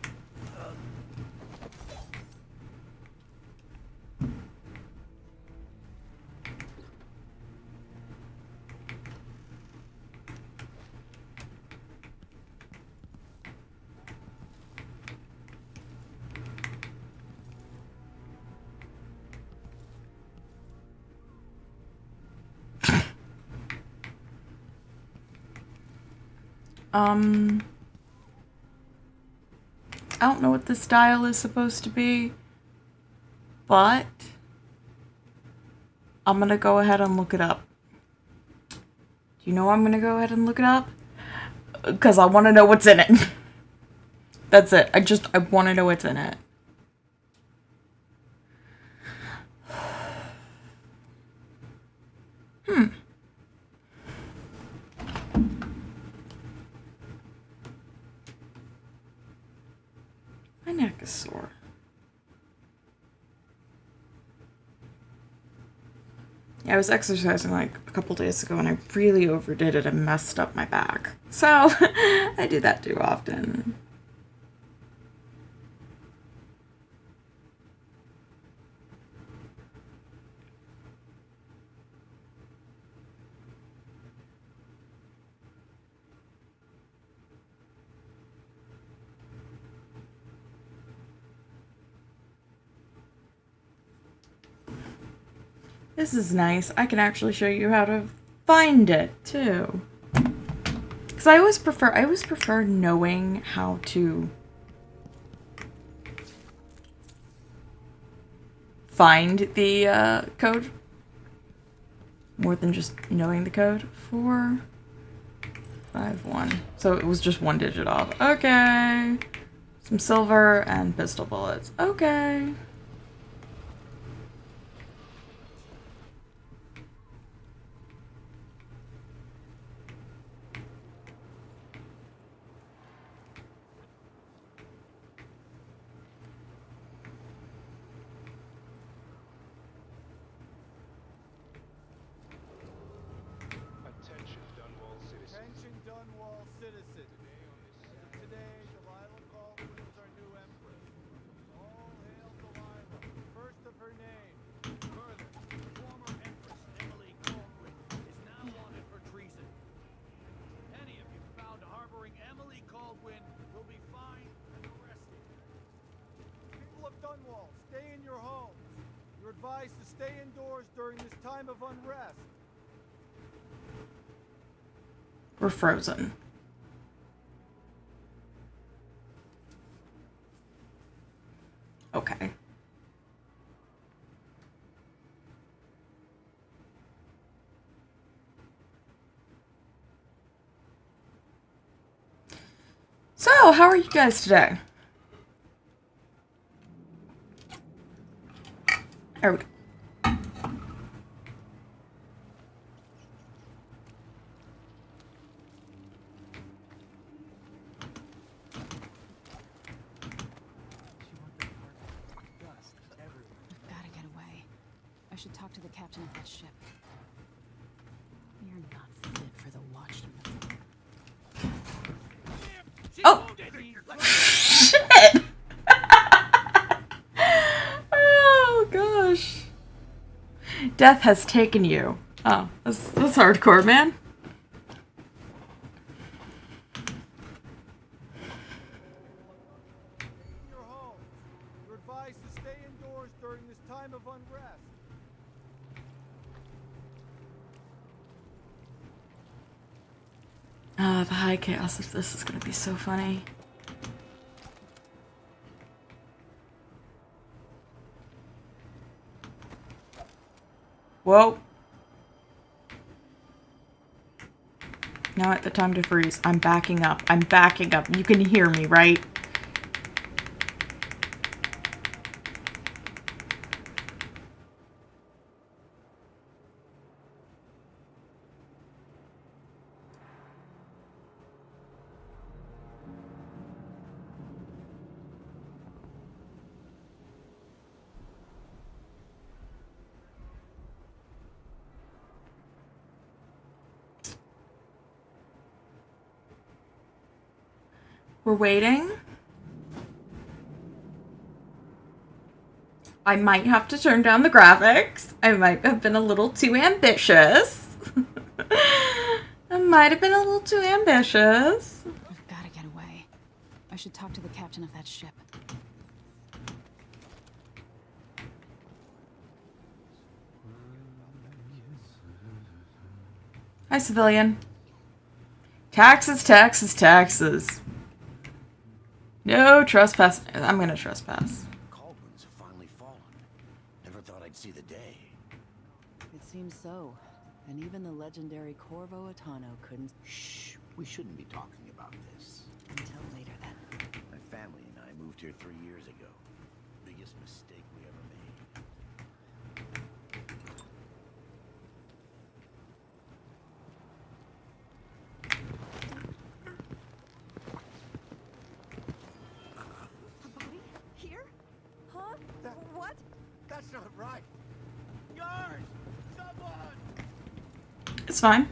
I don't know what this style is supposed to be, but I'm gonna go ahead and look it up. Do you know I'm gonna go ahead and look it up? Because I want to know what's in it. That's it. I want to know what's in it. My neck is sore. Yeah, I was exercising like a couple days ago and I really overdid it and messed up my back. So, I do that too often. This is nice. I can actually show you how to find it too. Because I always prefer knowing how to find the code more than just knowing the code. 451. So it was just one digit off. Okay. Some silver and pistol bullets. Okay. Attention, Dunwall citizens. Attention, Dunwall citizen. Today, Delilah Caldwin is our new empress. All hail Delilah, first of her name. Further, former empress Emily Caldwin is now wanted for treason. Any of you found harboring Emily Caldwin will be fined and arrested. People of Dunwall, stay in your homes. You're advised to stay indoors during this time of unrest. We're frozen. Okay. So, how are you guys today? There we go. We've gotta get away. I should talk to the captain of that ship. You're not fit for the Watchman. Oh! Shit! Oh, gosh. Death has taken you. Oh, that's hardcore, man. In your homes. You're advised to stay indoors during this time of unrest. Ah, the high chaos of this is gonna be so funny. Whoa. Now at the time to freeze. I'm backing up. I'm backing up. You can hear me, right? We're waiting. I might have to turn down the graphics. I might have been a little too ambitious. I might have been a little too ambitious. We've gotta get away. I should talk to the captain of that ship. Hi, civilian. Taxes, taxes, taxes. No trespass. I'm gonna trespass. Caldwins have finally fallen. Never thought I'd see the day. It seems so. And even the legendary Corvo couldn't... Shh, we shouldn't be talking about this. Until later, then. My family and I moved here 3 years ago. Biggest mistake we ever made. A body? Here? Huh? What? That's not right. Guards! Someone! It's fine.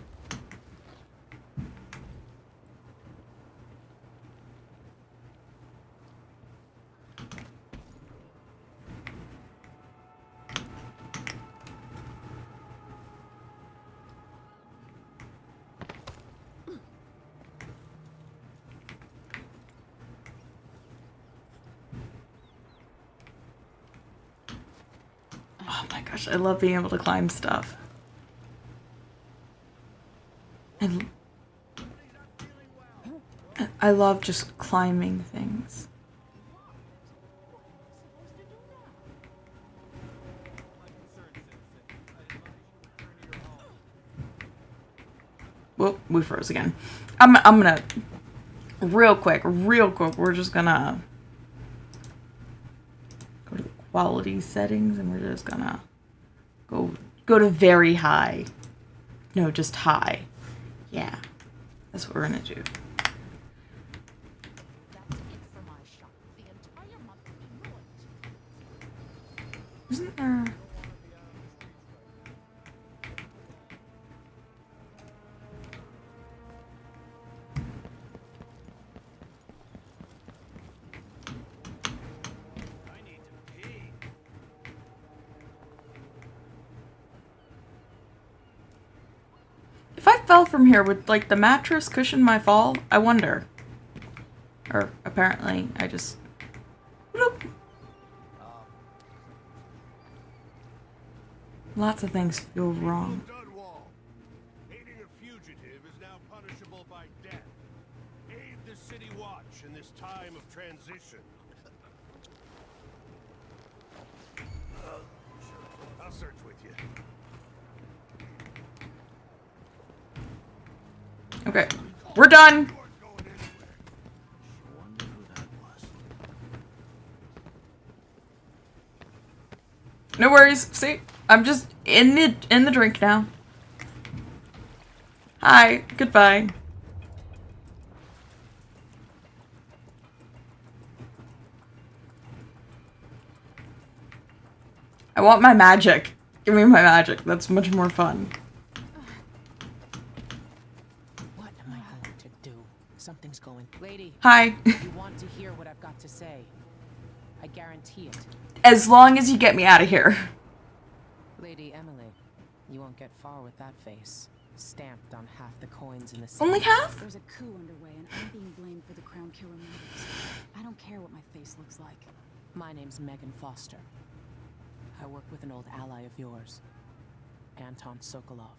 Oh my gosh, I love being able to climb stuff. And I love just climbing things. Whoop, we froze again. I'm gonna real quick, we're just gonna go to the quality settings and we're just gonna go to very high. No, just high. Yeah. That's what we're gonna do. Isn't there... If I fell from here, would, like, the mattress cushion my fall? I wonder. Or, apparently, I just... Bloop. Lots of things feel wrong. Aiding a fugitive is now punishable by death. Aid the city watch in this time of transition. I'll search with you. Okay, we're done. No worries. See, I'm just in the drink now. Hi, goodbye. I want my magic. Give me my magic. That's much more fun. What am I going to do? Something's going. Lady. Hi. You want to hear what I've got to say? I guarantee it. As long as you get me out of here. Lady Emily, you won't get far with that face. Stamped on half the coins in the city. Only half? There's a coup underway, and I'm being blamed for the Crown Killer murders. I don't care what my face looks like. My name's Megan Foster. I work with an old ally of yours, Anton Sokolov.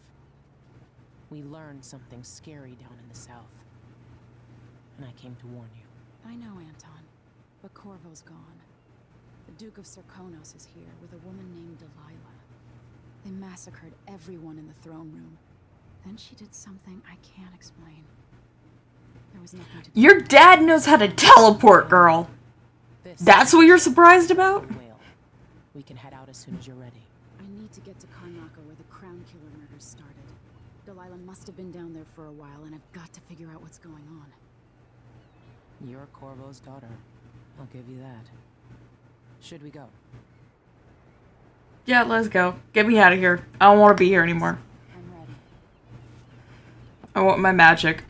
We learned something scary down in the south, and I came to warn you. I know, Anton, but Corvo's gone. The Duke of Serkonos is here with a woman named Delilah. They massacred everyone in the throne room. Then she did something I can't explain. There was nothing to do. Your dad knows how to teleport, girl. That's what you're surprised about? Whale. We can head out as soon as you're ready. I need to get to Karnaca where the Crown Killer murders started. Delilah must have been down there for a while, and I've got to figure out what's going on. You're Corvo's daughter. I'll give you that. Should we go? Yeah, let's go. Get me out of here. I don't want to be here anymore. I'm ready. I want my magic.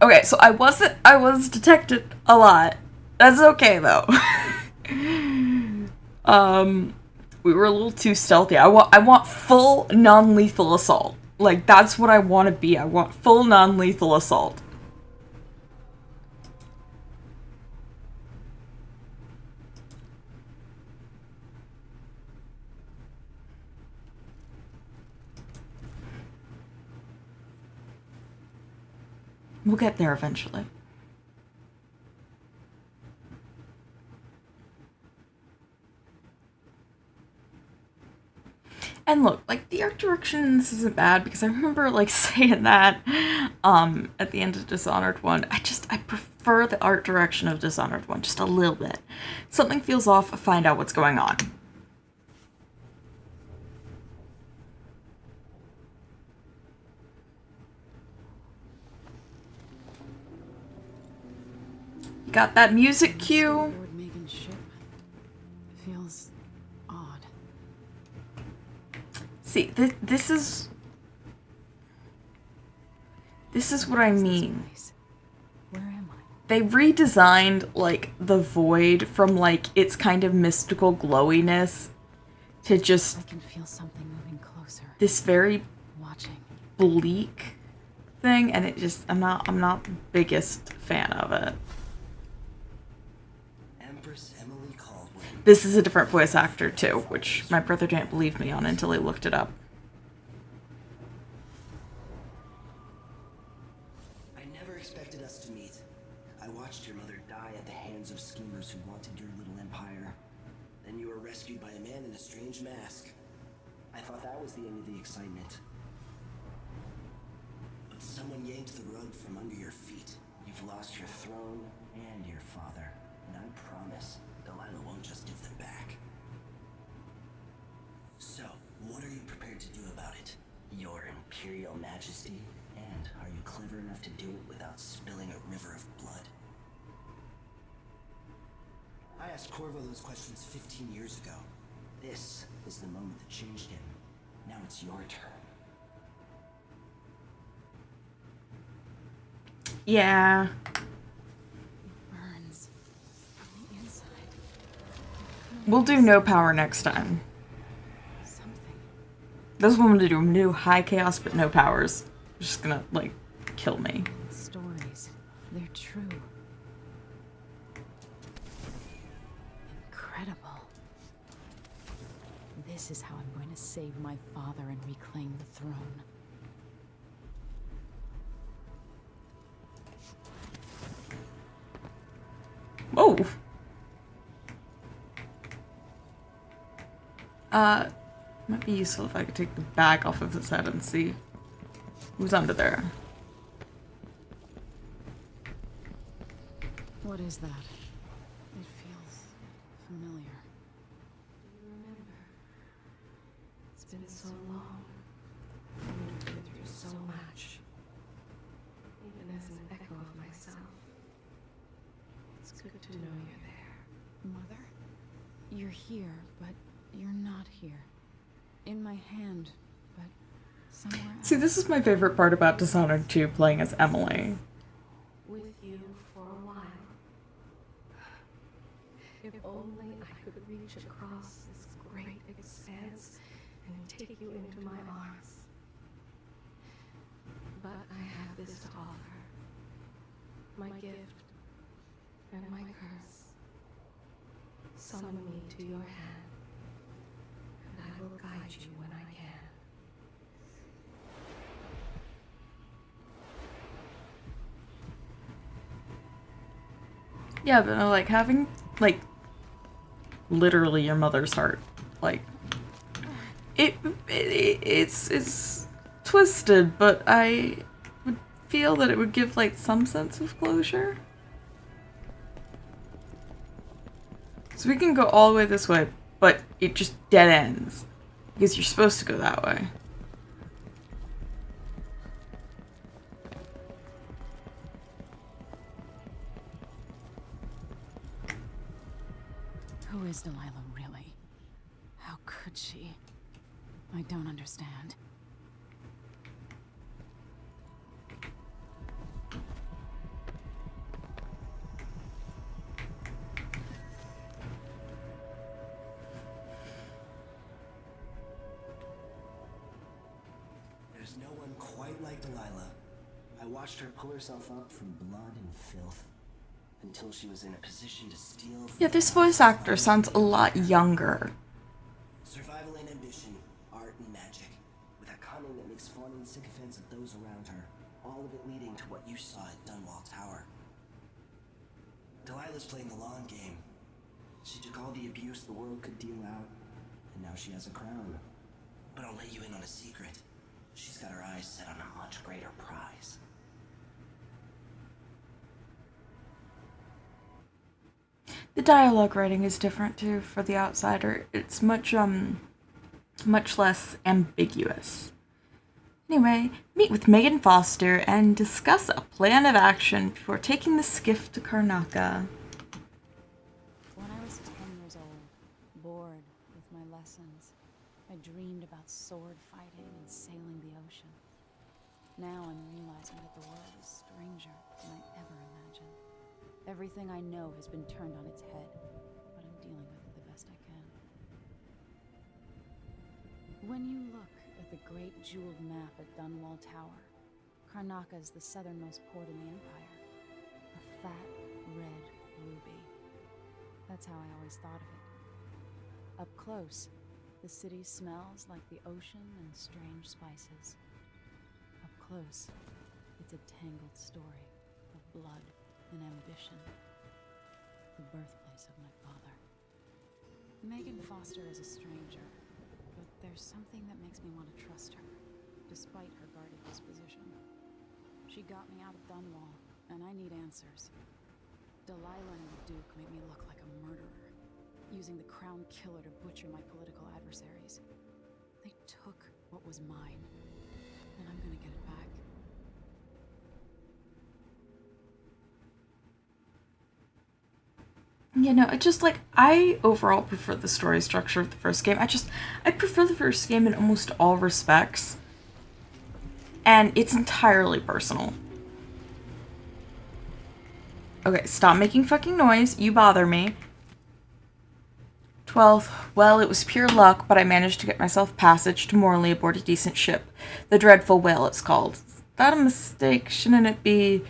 Okay, so I was detected a lot. That's okay though. We were a little too stealthy. I want full non-lethal assault. Like, that's what I want to be. I want full non-lethal assault. We'll get there eventually. And look, like, the art direction in this isn't bad, because I remember, like, saying that at the end of Dishonored 1. I prefer the art direction of Dishonored 1 just a little bit. Something feels off, find out what's going on. You got that music cue? Lord Megan's ship feels odd. See, this is what I mean. Where am I? They redesigned, like, the void from, like, its kind of mystical glowiness to just I can feel something moving closer. this very Watching. bleak thing, and it just, I'm not the biggest fan of it. Empress Emily Caldwin. this is a different voice actor too, which my brother didn't believe me on until he looked it up. I never expected us to meet. I watched your mother die at the hands of schemers who wanted your little empire. Then you were rescued by a man in a strange mask. I thought that was the end of the excitement. But someone yanked the rug from under your feet. You've lost your throne and your father. And I promise, Delilah won't just give them back. So, what are you prepared to do about it? Your Imperial Majesty? And are you clever enough to do it without spilling a river of blood? I asked Corvo those questions 15 years ago. This is the moment that changed him. Now it's your turn. Yeah. Burns from the inside. We'll do no power next time. Something. This one to do new high chaos but no powers. Just gonna, like, kill me. Stories. They're true. Incredible. This is how I'm going to save my father and reclaim the throne. Whoa. Might be useful if I could take the bag off of his head and see who's under there. What is that? It feels familiar. Do you remember? It's been so long. I've been through so much. Even as an echo of myself. It's good to know you're there. Mother? You're here, but you're not here. In my hand, but somewhere else. See, this is my favorite part about Dishonored 2, playing as Emily. With you for a while. If only I could reach across this great expanse and take you into my arms. But I have this to offer. My gift and my curse. Summon me to your hand, and I will guide you when I can. Yeah, but like having, like, literally your mother's heart, like, it's twisted, but I would feel that it would give, like, some sense of closure. So we can go all the way this way, but it just dead ends. Because you're supposed to go that way. Who is Delilah, really? How could she? I don't understand. There's no one quite like Delilah. I watched her pull herself up from blood and filth until she was in a position to steal from Yeah, this voice actor sounds a lot younger. survival and ambition, art and magic, with a cunning that makes fawning sycophants of those around her, all of it leading to what you saw at Dunwall Tower. Delilah's playing the long game. She took all the abuse the world could deal out, and now she has a crown. But I'll let you in on a secret. She's got her eyes set on a much greater prize. The dialogue writing is different too for the outsider. It's much less ambiguous. Anyway, meet with Megan Foster and discuss a plan of action before taking the skiff to Karnaca. When I was 10 years old, bored with my lessons, I dreamed about sword fighting and sailing the ocean. Now I'm realizing that the world is stranger than I ever imagined. Everything I know has been turned on its head, but I'm dealing with it the best I can. When you look at the great jeweled map at Dunwall Tower, Karnaca is the southernmost port in the Empire. A fat, red ruby. That's how I always thought of it. Up close, the city smells like the ocean and strange spices. Up close, it's a tangled story of blood and ambition. The birthplace of my father. Megan Foster is a stranger, but there's something that makes me want to trust her, despite her guarded disposition. She got me out of Dunwall, and I need answers. Delilah and the Duke made me look like a murderer, using the Crown Killer to butcher my political adversaries. They took what was mine, and I'm gonna get it back. You know, it just, like, I overall prefer the story structure of the first game. I prefer the first game in almost all respects. And it's entirely personal. Okay, stop making fucking noise. You bother me. 12th. Well, it was pure luck, but I managed to get myself passage to Morley aboard a decent ship. The Dreadful Whale, it's called. Is that a mistake? Shouldn't it be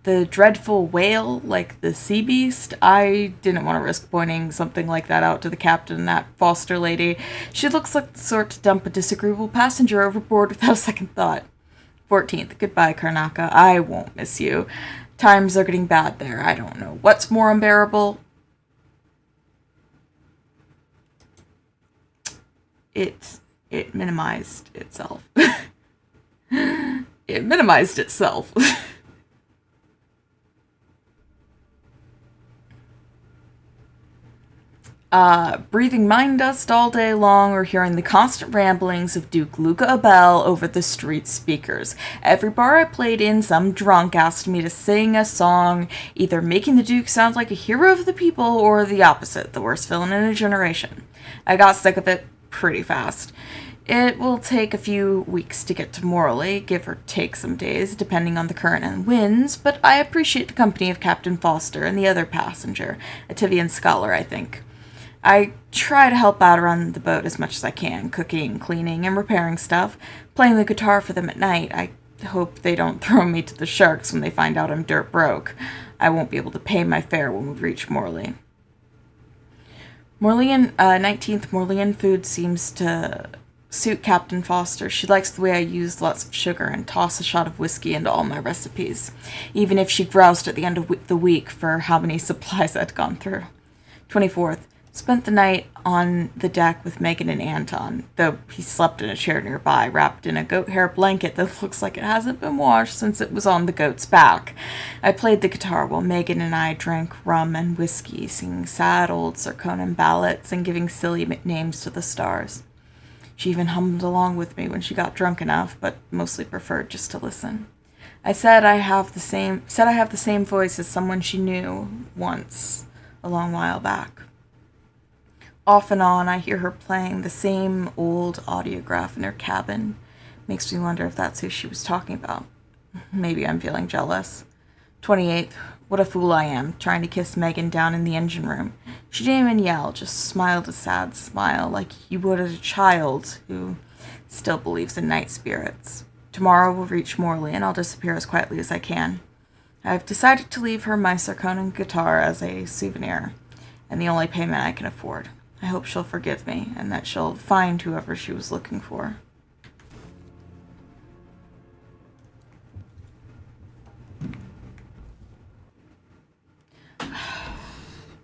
the Dreadful Whale, like the sea beast? I didn't want to risk pointing something like that out to the captain and that Foster lady. She looks like the sort to dump a disagreeable passenger overboard without a second thought. 14th. Goodbye, Karnaka. I won't miss you. Times are getting bad there. I don't know what's more unbearable. It minimized itself. It minimized itself. Breathing mine dust all day long or hearing the constant ramblings of Duke Luca Abel over the street speakers. Every bar I played in, some drunk asked me to sing a song, either making the Duke sound like a hero of the people or the opposite, the worst villain in a generation. I got sick of it pretty fast. It will take a few weeks to get to Morley, give or take some days, depending on the current and winds, but I appreciate the company of Captain Foster and the other passenger, a Tivian scholar, I think. I try to help out around the boat as much as I can, cooking, cleaning, and repairing stuff, playing the guitar for them at night. I hope they don't throw me to the sharks when they find out I'm dirt broke. I won't be able to pay my fare when we reach Morley. 19th Morleyan food seems to suit Captain Foster. She likes the way I use lots of sugar and toss a shot of whiskey into all my recipes, even if she groused at the end of the week for how many supplies I'd gone through. 24th. Spent the night on the deck with Megan and Anton, though he slept in a chair nearby, wrapped in a goat hair blanket that looks like it hasn't been washed since it was on the goat's back. I played the guitar while Megan and I drank rum and whiskey, singing sad old Sarkonan ballads and giving silly names to the stars. She even hummed along with me when she got drunk enough, but mostly preferred just to listen. I said I have the same voice as someone she knew once, a long while back. Off and on, I hear her playing the same old audiograph in her cabin. Makes me wonder if that's who she was talking about. Maybe I'm feeling jealous. 28th. What a fool I am, trying to kiss Megan down in the engine room. She didn't even yell, just smiled a sad smile, like you would at a child who still believes in night spirits. Tomorrow we'll reach Morley, and I'll disappear as quietly as I can. I've decided to leave her my Sarkonan guitar as a souvenir, and the only payment I can afford. I hope she'll forgive me, and that she'll find whoever she was looking for.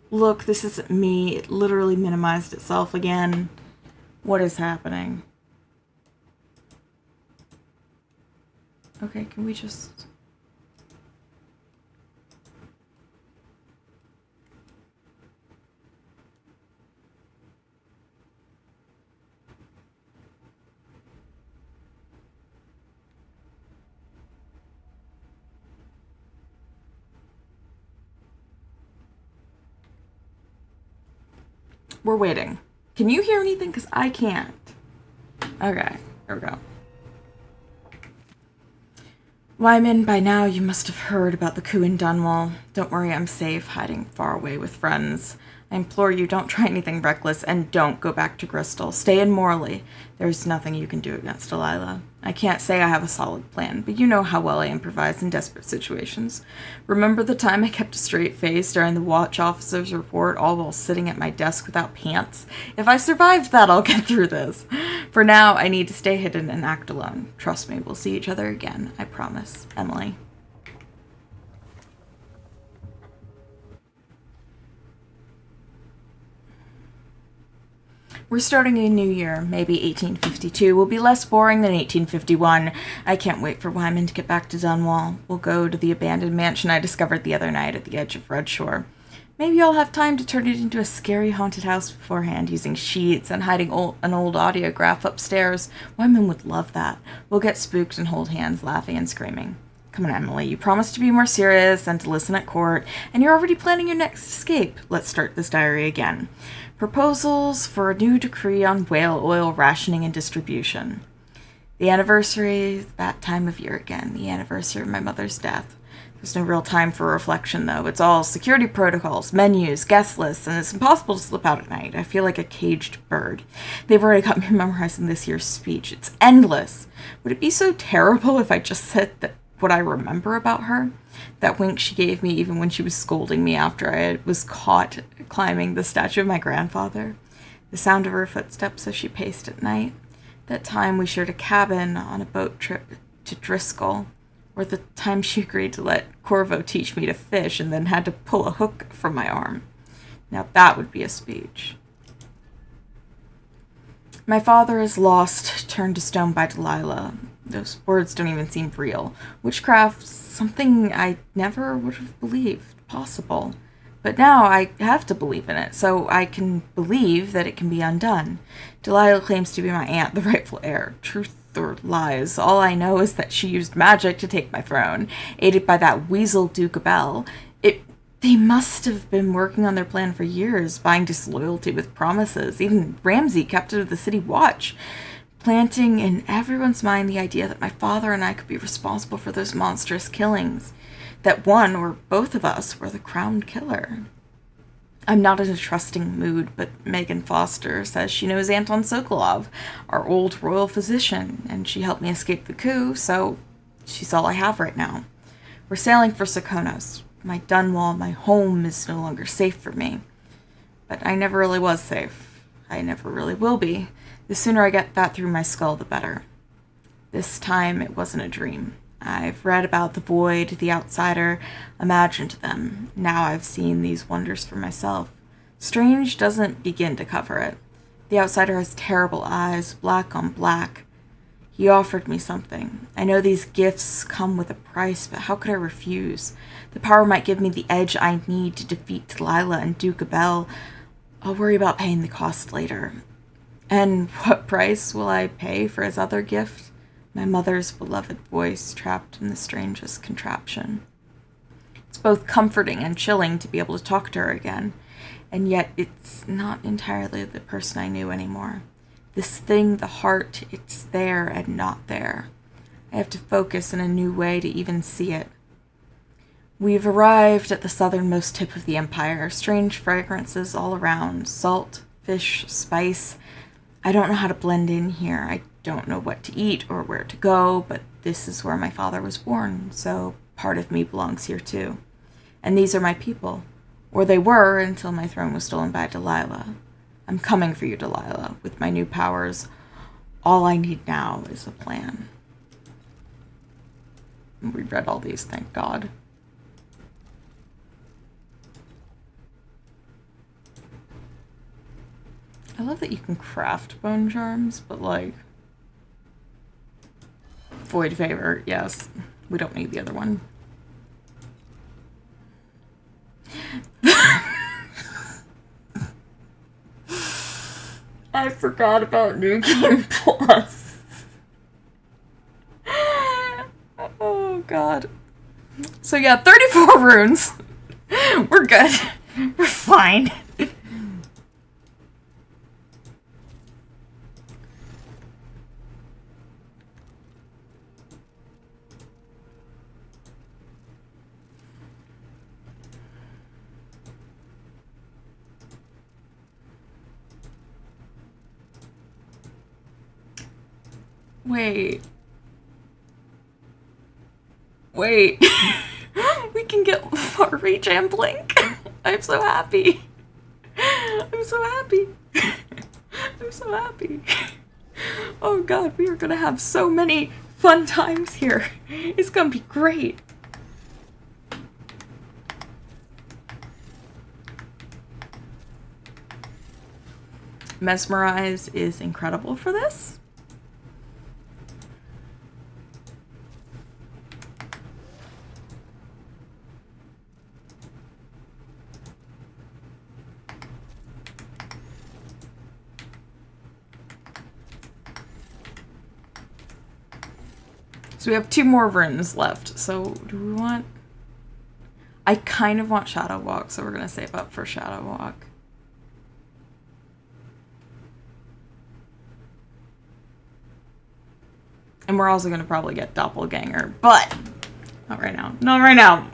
Look, this isn't me. It literally minimized itself again. What is happening? Okay, can we just... We're waiting. Can you hear anything? Because I can't. Okay, here we go. Wyman, by now you must have heard about the coup in Dunwall. Don't worry, I'm safe, hiding far away with friends. I implore you, don't try anything reckless, and don't go back to Crystal. Stay in morally. There's nothing you can do against Delilah. I can't say I have a solid plan, but you know how well I improvise in desperate situations. Remember the time I kept a straight face during the watch officer's report, all while sitting at my desk without pants? If I survived that, I'll get through this. For now, I need to stay hidden and act alone. Trust me, we'll see each other again. I promise. Emily. We're starting a new year. Maybe 1852 will be less boring than 1851. I can't wait for Wyman to get back to Dunwall. We'll go to the abandoned mansion I discovered the other night at the edge of Redshore. Maybe I'll have time to turn it into a scary haunted house beforehand, using sheets and hiding an old audiograph upstairs. Wyman would love that. We'll get spooked and hold hands, laughing and screaming. Come on, Emily. You promised to be more serious and to listen at court, and you're already planning your next escape. Let's start this diary again. Proposals for a new decree on whale oil rationing and distribution. The anniversary, that time of year again. The anniversary of my mother's death. There's no real time for reflection, though. It's all security protocols, menus, guest lists, and it's impossible to slip out at night. I feel like a caged bird. They've already got me memorizing this year's speech. It's endless. Would it be so terrible if I just said what I remember about her? That wink she gave me even when she was scolding me after I was caught climbing the statue of my grandfather. The sound of her footsteps as she paced at night. That time we shared a cabin on a boat trip to Driscoll. Or the time she agreed to let Corvo teach me to fish and then had to pull a hook from my arm. Now that would be a speech. My father is lost, turned to stone by Delilah. Those words don't even seem real. Witchcraft, something I never would have believed possible. But now I have to believe in it, so I can believe that it can be undone. Delilah claims to be my aunt, the rightful heir. Truth or lies, all I know is that she used magic to take my throne, aided by that weasel Duke Bell. They must have been working on their plan for years, buying disloyalty with promises. Even Ramsay kept it of the city watch, planting in everyone's mind the idea that my father and I could be responsible for those monstrous killings, that one or both of us were the crowned killer. I'm not in a trusting mood, but Megan Foster says she knows Anton Sokolov, our old royal physician, and she helped me escape the coup, so she's all I have right now. We're sailing for Sokonos. My Dunwall, my home, is no longer safe for me. But I never really was safe. I never really will be. The sooner I get that through my skull, the better. This time, it wasn't a dream. I've read about the void, the outsider, imagined them. Now I've seen these wonders for myself. Strange doesn't begin to cover it. The outsider has terrible eyes, black on black. He offered me something. I know these gifts come with a price, but how could I refuse? The power might give me the edge I need to defeat Delilah and Duke Bell. I'll worry about paying the cost later. And what price will I pay for his other gift? My mother's beloved voice trapped in the strangest contraption. It's both comforting and chilling to be able to talk to her again, and yet it's not entirely the person I knew anymore. This thing, the heart, it's there and not there. I have to focus in a new way to even see it. We've arrived at the southernmost tip of the empire. Strange fragrances all around. Salt, fish, spice. I don't know how to blend in here. I don't know what to eat or where to go, but this is where my father was born, so part of me belongs here too. And these are my people. Or they were until my throne was stolen by Delilah. I'm coming for you, Delilah, with my new powers. All I need now is a plan. We read all these, thank God. I love that you can craft bone charms, but like... Void favor, yes. We don't need the other one. I forgot about New Game Plus. Oh, God. So yeah, 34 runes. We're good. We're fine. Wait. Wait. We can get Far Reach and Blink. I'm so happy. I'm so happy. I'm so happy. Oh god, we are gonna have so many fun times here. It's gonna be great. Mesmerize is incredible for this. So we have 2 more runes left. So do we want... I kind of want Shadow Walk, so we're going to save up for Shadow Walk. And we're also going to probably get Doppelganger, but not right now. Not right now.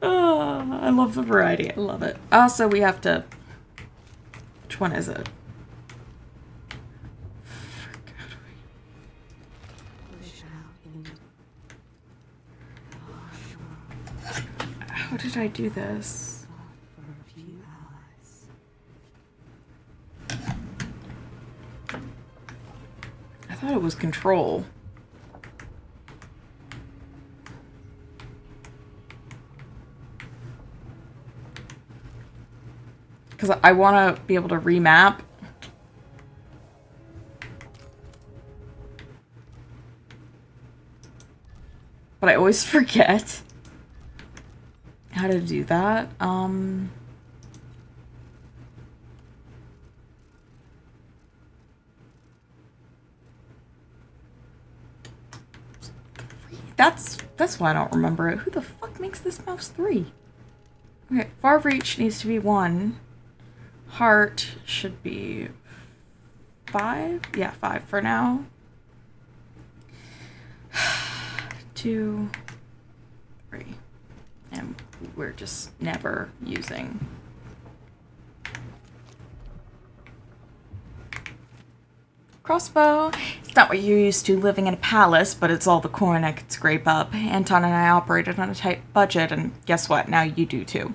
Oh, I love the variety. I love it. Also, we have to... Which one is it? How did I do this? I thought it was control. Because I want to be able to remap. But I always forget how to do that. That's why I don't remember it. Who the fuck makes this mouse 3? Okay, far reach needs to be 1. Heart should be 5. Yeah, 5 for now. 2, 3. And we're just never using. Crossbow. It's not what you're used to living in a palace, but it's all the coin I could scrape up. Anton and I operated on a tight budget, and guess what? Now you do too.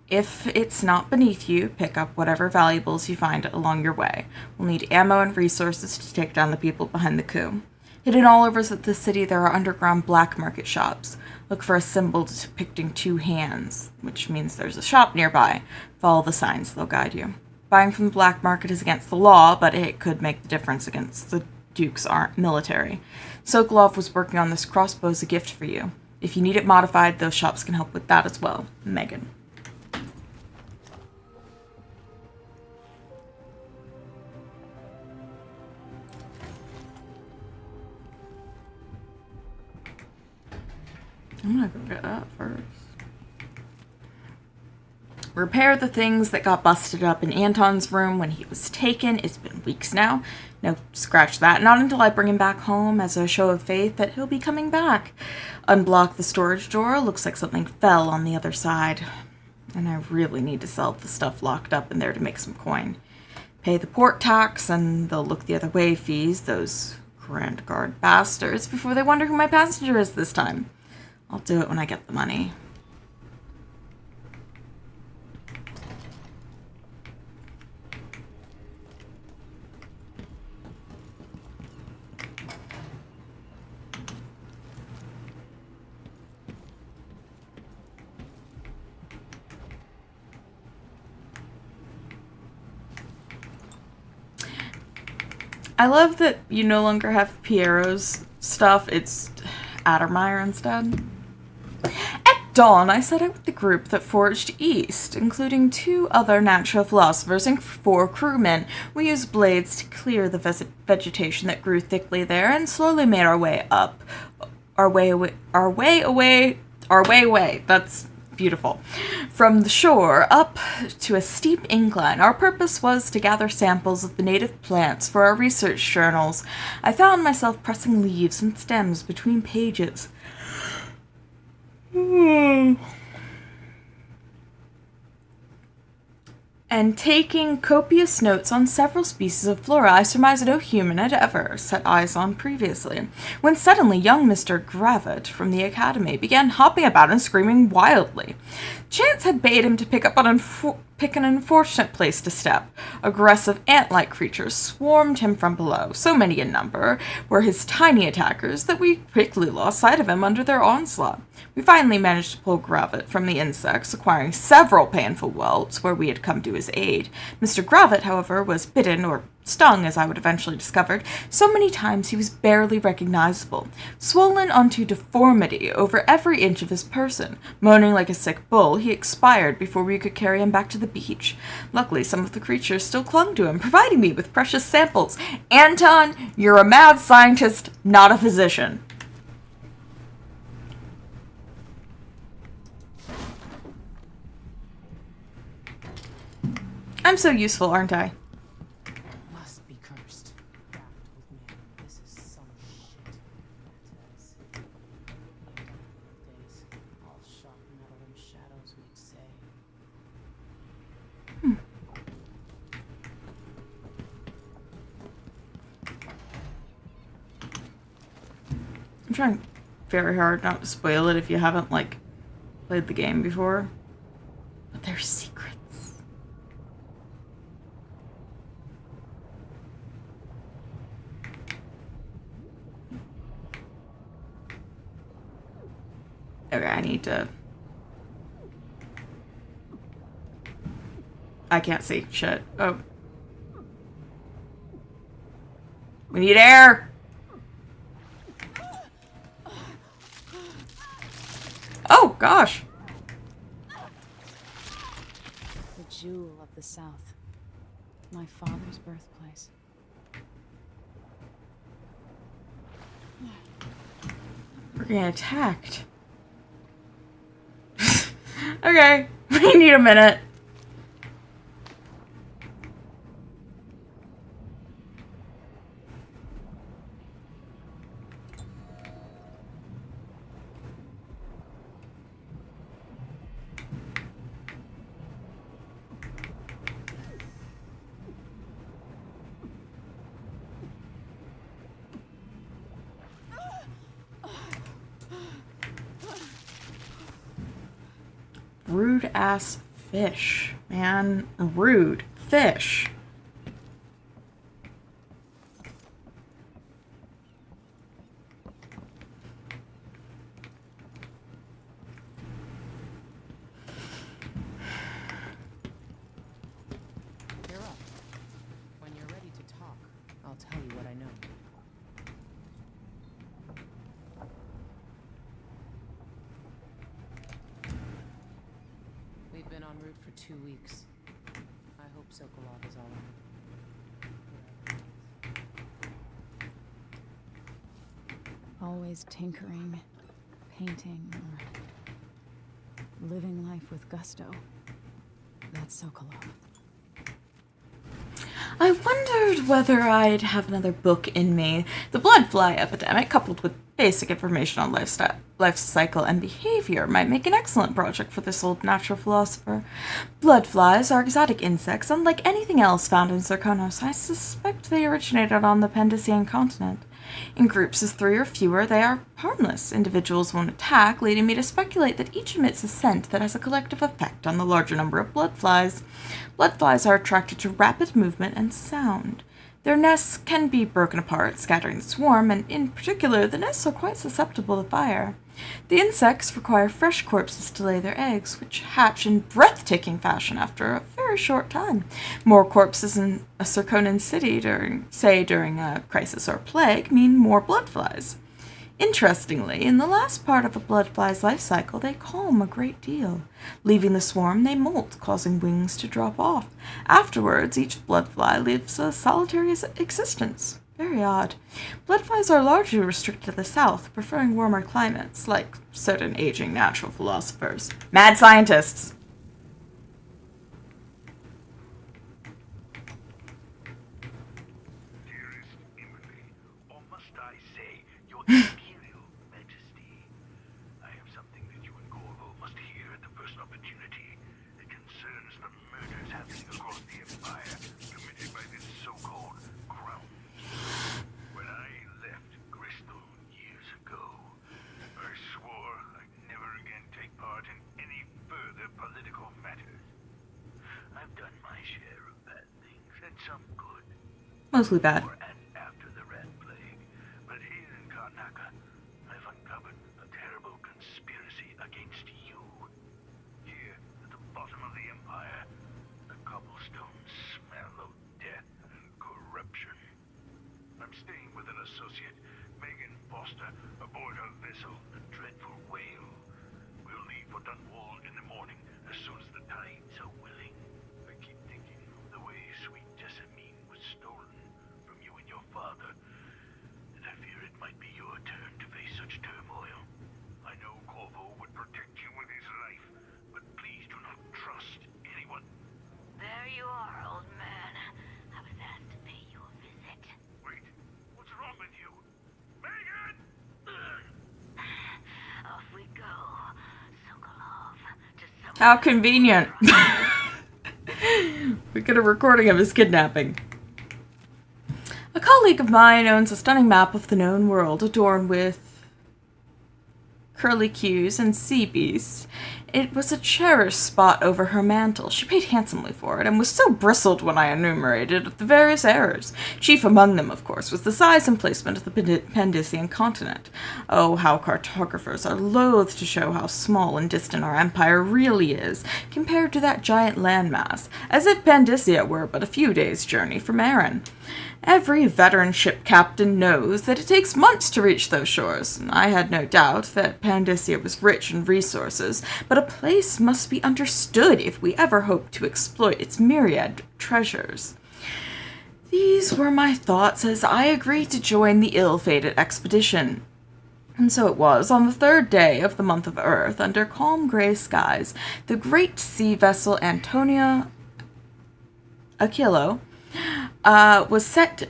If it's not beneath you, pick up whatever valuables you find along your way. We'll need ammo and resources to take down the people behind the coup. Hidden all over the city, there are underground black market shops. Look for a symbol depicting 2 hands, which means there's a shop nearby. Follow the signs, they'll guide you. Buying from the black market is against the law, but it could make the difference against the Duke's military. Sokolov was working on this crossbow as a gift for you. If you need it modified, those shops can help with that as well. Megan. I'm gonna go get that first. Repair the things that got busted up in Anton's room when he was taken. It's been weeks now. No, scratch that. Not until I bring him back home as a show of faith that he'll be coming back. Unblock the storage door. Looks like something fell on the other side. And I really need to sell the stuff locked up in there to make some coin. Pay the port tax and they'll look the other way fees, those Grand Guard bastards, before they wonder who my passenger is this time. I'll do it when I get the money. I love that you no longer have Piero's stuff, it's Addermeyer instead. At dawn, I set out with the group that forged east, including 2 other natural philosophers and 4 crewmen. We used blades to clear the vegetation that grew thickly there and slowly made our way up. Our way away. That's beautiful. From the shore up to a steep incline, our purpose was to gather samples of the native plants for our research journals. I found myself pressing leaves and stems between pages. and taking copious notes on several species of flora I surmised no human had ever set eyes on previously, when suddenly young Mr. Gravitt from the academy began hopping about and screaming wildly. Chance had bade him to pick an unfortunate place to step. Aggressive ant-like creatures swarmed him from below, so many in number were his tiny attackers that we quickly lost sight of him under their onslaught. We finally managed to pull Gravitt from the insects, acquiring several painful welts where we had come to his aid. Mr. Gravitt, however, was bitten, or stung, as I would eventually discover, so many times he was barely recognizable, swollen onto deformity over every inch of his person. Moaning like a sick bull, he expired before we could carry him back to the beach. Luckily, some of the creatures still clung to him, providing me with precious samples. Anton, you're a mad scientist, not a physician. I'm so useful, aren't I? Must be cursed. Daft old man, this is some shit. That is. Days, all sharp metal and shadows, we'd say. I'm trying very hard not to spoil it if you haven't, played the game before. But there's secrets. Okay, I need to... I can't see. Shit. Oh. We need air! Oh, gosh! The jewel of the South. My father's birthplace. We're getting attacked. Okay, we need a minute. Rude ass fish, man. Rude fish. You're up. When you're ready to talk, I'll tell you what I know. We've been en route for 2 weeks. I hope Sokolov is all right. Always tinkering, painting, or living life with gusto. That's Sokolov. I wondered whether I'd have another book in me. The blood fly epidemic, coupled with basic information on life cycle and behavior, might make an excellent project for this old natural philosopher. Blood flies are exotic insects, unlike anything else found in Zirconos. I suspect they originated on the Pendician continent. In groups of 3 or fewer, they are harmless. Individuals won't attack, leading me to speculate that each emits a scent that has a collective effect on the larger number of blood flies. Blood flies are attracted to rapid movement and sound. Their nests can be broken apart, scattering the swarm, and in particular, the nests are quite susceptible to fire. The insects require fresh corpses to lay their eggs, which hatch in breathtaking fashion after a very short time. More corpses in a Zirconan city during a crisis or plague mean more blood flies. Interestingly, in the last part of a blood fly's life cycle, they calm a great deal. Leaving the swarm, they molt, causing wings to drop off. Afterwards, each blood fly lives a solitary existence. Very odd. Blood flies are largely restricted to the south, preferring warmer climates, like certain aging natural philosophers. Mad scientists! Dearest Emily, or must I say, your Imperial Majesty, I have something that you and Corvo must hear at the first opportunity. It concerns the murders have happening across the Empire committed by this so-called crown. When I left Crystal years ago, I swore I'd never again take part in any further political matters. I've done my share of bad things and some good. Mostly bad. Before and after the Red Plague. But here in Karnaca, I've uncovered a terrible conspiracy against you. Here, at the bottom of the Empire, the cobblestones smell of death and corruption. I'm staying with an associate, Megan Foster, aboard her vessel, the Dreadful Whale. We'll leave for Dunwall in the morning, as soon as the tides are willing. I keep thinking of the way sweet Jessamine was stolen from you and your father, and I fear it might be your turn to face such turmoil. I know Corvo would protect you with his life, but please do not trust anyone. There you are, old man. I was asked to pay you a visit. Wait, what's wrong with you? Megan! Off we go. Sokolov to some. How convenient. We get a recording of his kidnapping. A colleague of mine owns a stunning map of the known world adorned with curlicues and sea beasts. It was a cherished spot over her mantle. She paid handsomely for it, and was so bristled when I enumerated the various errors. Chief among them, of course, was the size and placement of the Pandician continent. Oh, how cartographers are loath to show how small and distant our empire really is, compared to that giant landmass, as if Pandicia were but a few days' journey from Erin. Every veteran ship captain knows that it takes months to reach those shores. I had no doubt that Pandicia was rich in resources, but a place must be understood if we ever hope to exploit its myriad treasures. These were my thoughts as I agreed to join the ill-fated expedition. And so it was, on the third day of the month of Earth, under calm gray skies, the great sea vessel Antonia Aquilo was set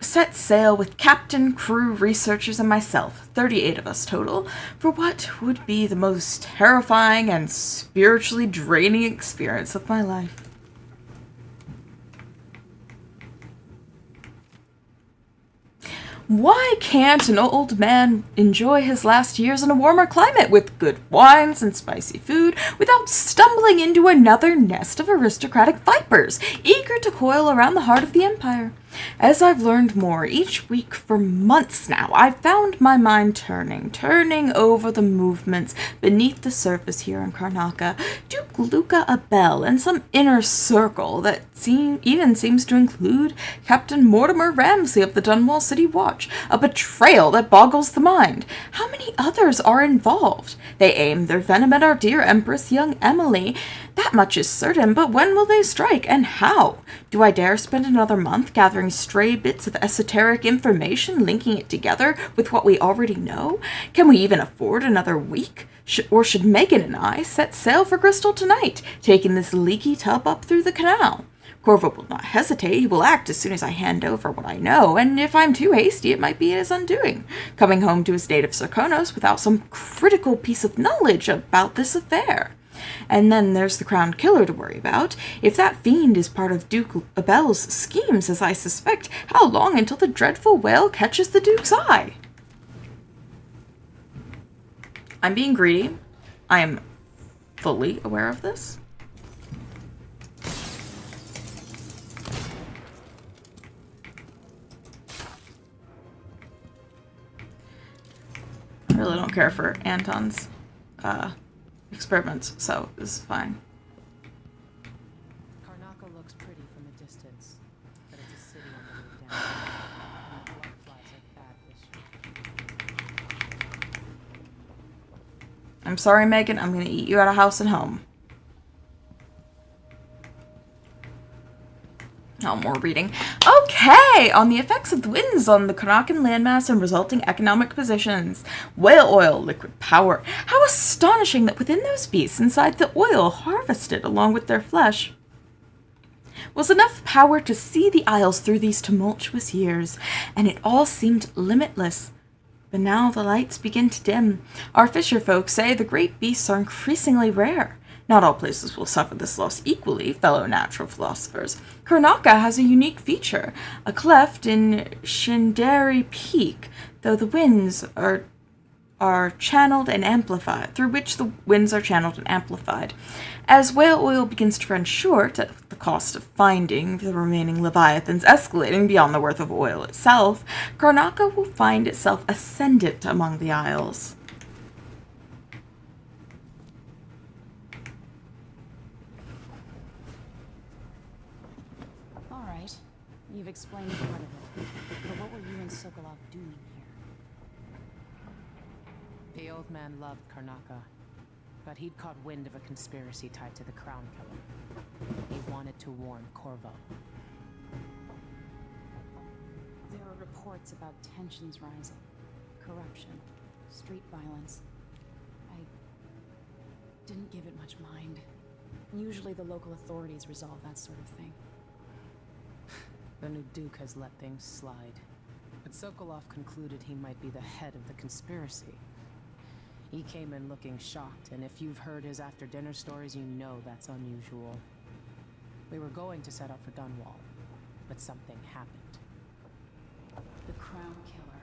sail with captain, crew, researchers, and myself, 38 of us total, for what would be the most terrifying and spiritually draining experience of my life. Why can't an old man enjoy his last years in a warmer climate with good wines and spicy food without stumbling into another nest of aristocratic vipers, eager to coil around the heart of the empire? As I've learned more each week for months now, I've found my mind turning over the movements beneath the surface here in Karnaca. Duke Luca Abel and some inner circle that even seems to include Captain Mortimer Ramsay of the Dunwall City Watch. A betrayal that boggles the mind. How many others are involved? They aim their venom at our dear Empress, young Emily. That much is certain, but when will they strike, and how? Do I dare spend another month gathering stray bits of esoteric information, linking it together with what we already know? Can we even afford another week? Or should Megan and I set sail for Bristol tonight, taking this leaky tub up through the canal? Corvo will not hesitate. He will act as soon as I hand over what I know, and if I'm too hasty, it might be his undoing, coming home to his native Serkonos without some critical piece of knowledge about this affair. And then there's the crowned killer to worry about. If that fiend is part of Duke Abel's schemes, as I suspect, how long until the dreadful whale catches the Duke's eye? I'm being greedy. I am fully aware of this. I really don't care for Anton's experiments, so this is fine. Karnaca looks pretty from a distance, but it's a city on the way down. And the blood flies are bad this year. I'm sorry, Megan. I'm gonna eat you out of house and home. Oh, more reading. Okay, on the effects of the winds on the Karnacan landmass and resulting economic positions. Whale oil, liquid power. How astonishing that within those beasts inside the oil harvested along with their flesh was enough power to see the Isles through these tumultuous years, and it all seemed limitless. But now the lights begin to dim. Our fisher folk say the great beasts are increasingly rare. Not all places will suffer this loss equally, fellow natural philosophers. Karnaca has a unique feature, a cleft in Shindari Peak, though the winds are channeled and amplified, through which the winds are channeled and amplified. As whale oil begins to run short, at the cost of finding the remaining leviathans escalating beyond the worth of oil itself, Karnaca will find itself ascendant among the isles. All right. You've explained part of it. But what were you and Sokolov doing here? The old man loved Karnaca, but he'd caught wind of a conspiracy tied to the Crown Killer. He wanted to warn Corvo. There are reports about tensions rising, corruption, street violence. I didn't give it much mind. Usually the local authorities resolve that sort of thing. The new Duke has let things slide. But Sokolov concluded he might be the head of the conspiracy. He came in looking shocked, and if you've heard his after-dinner stories, you know that's unusual. We were going to set up for Dunwall, but something happened. The Crown Killer.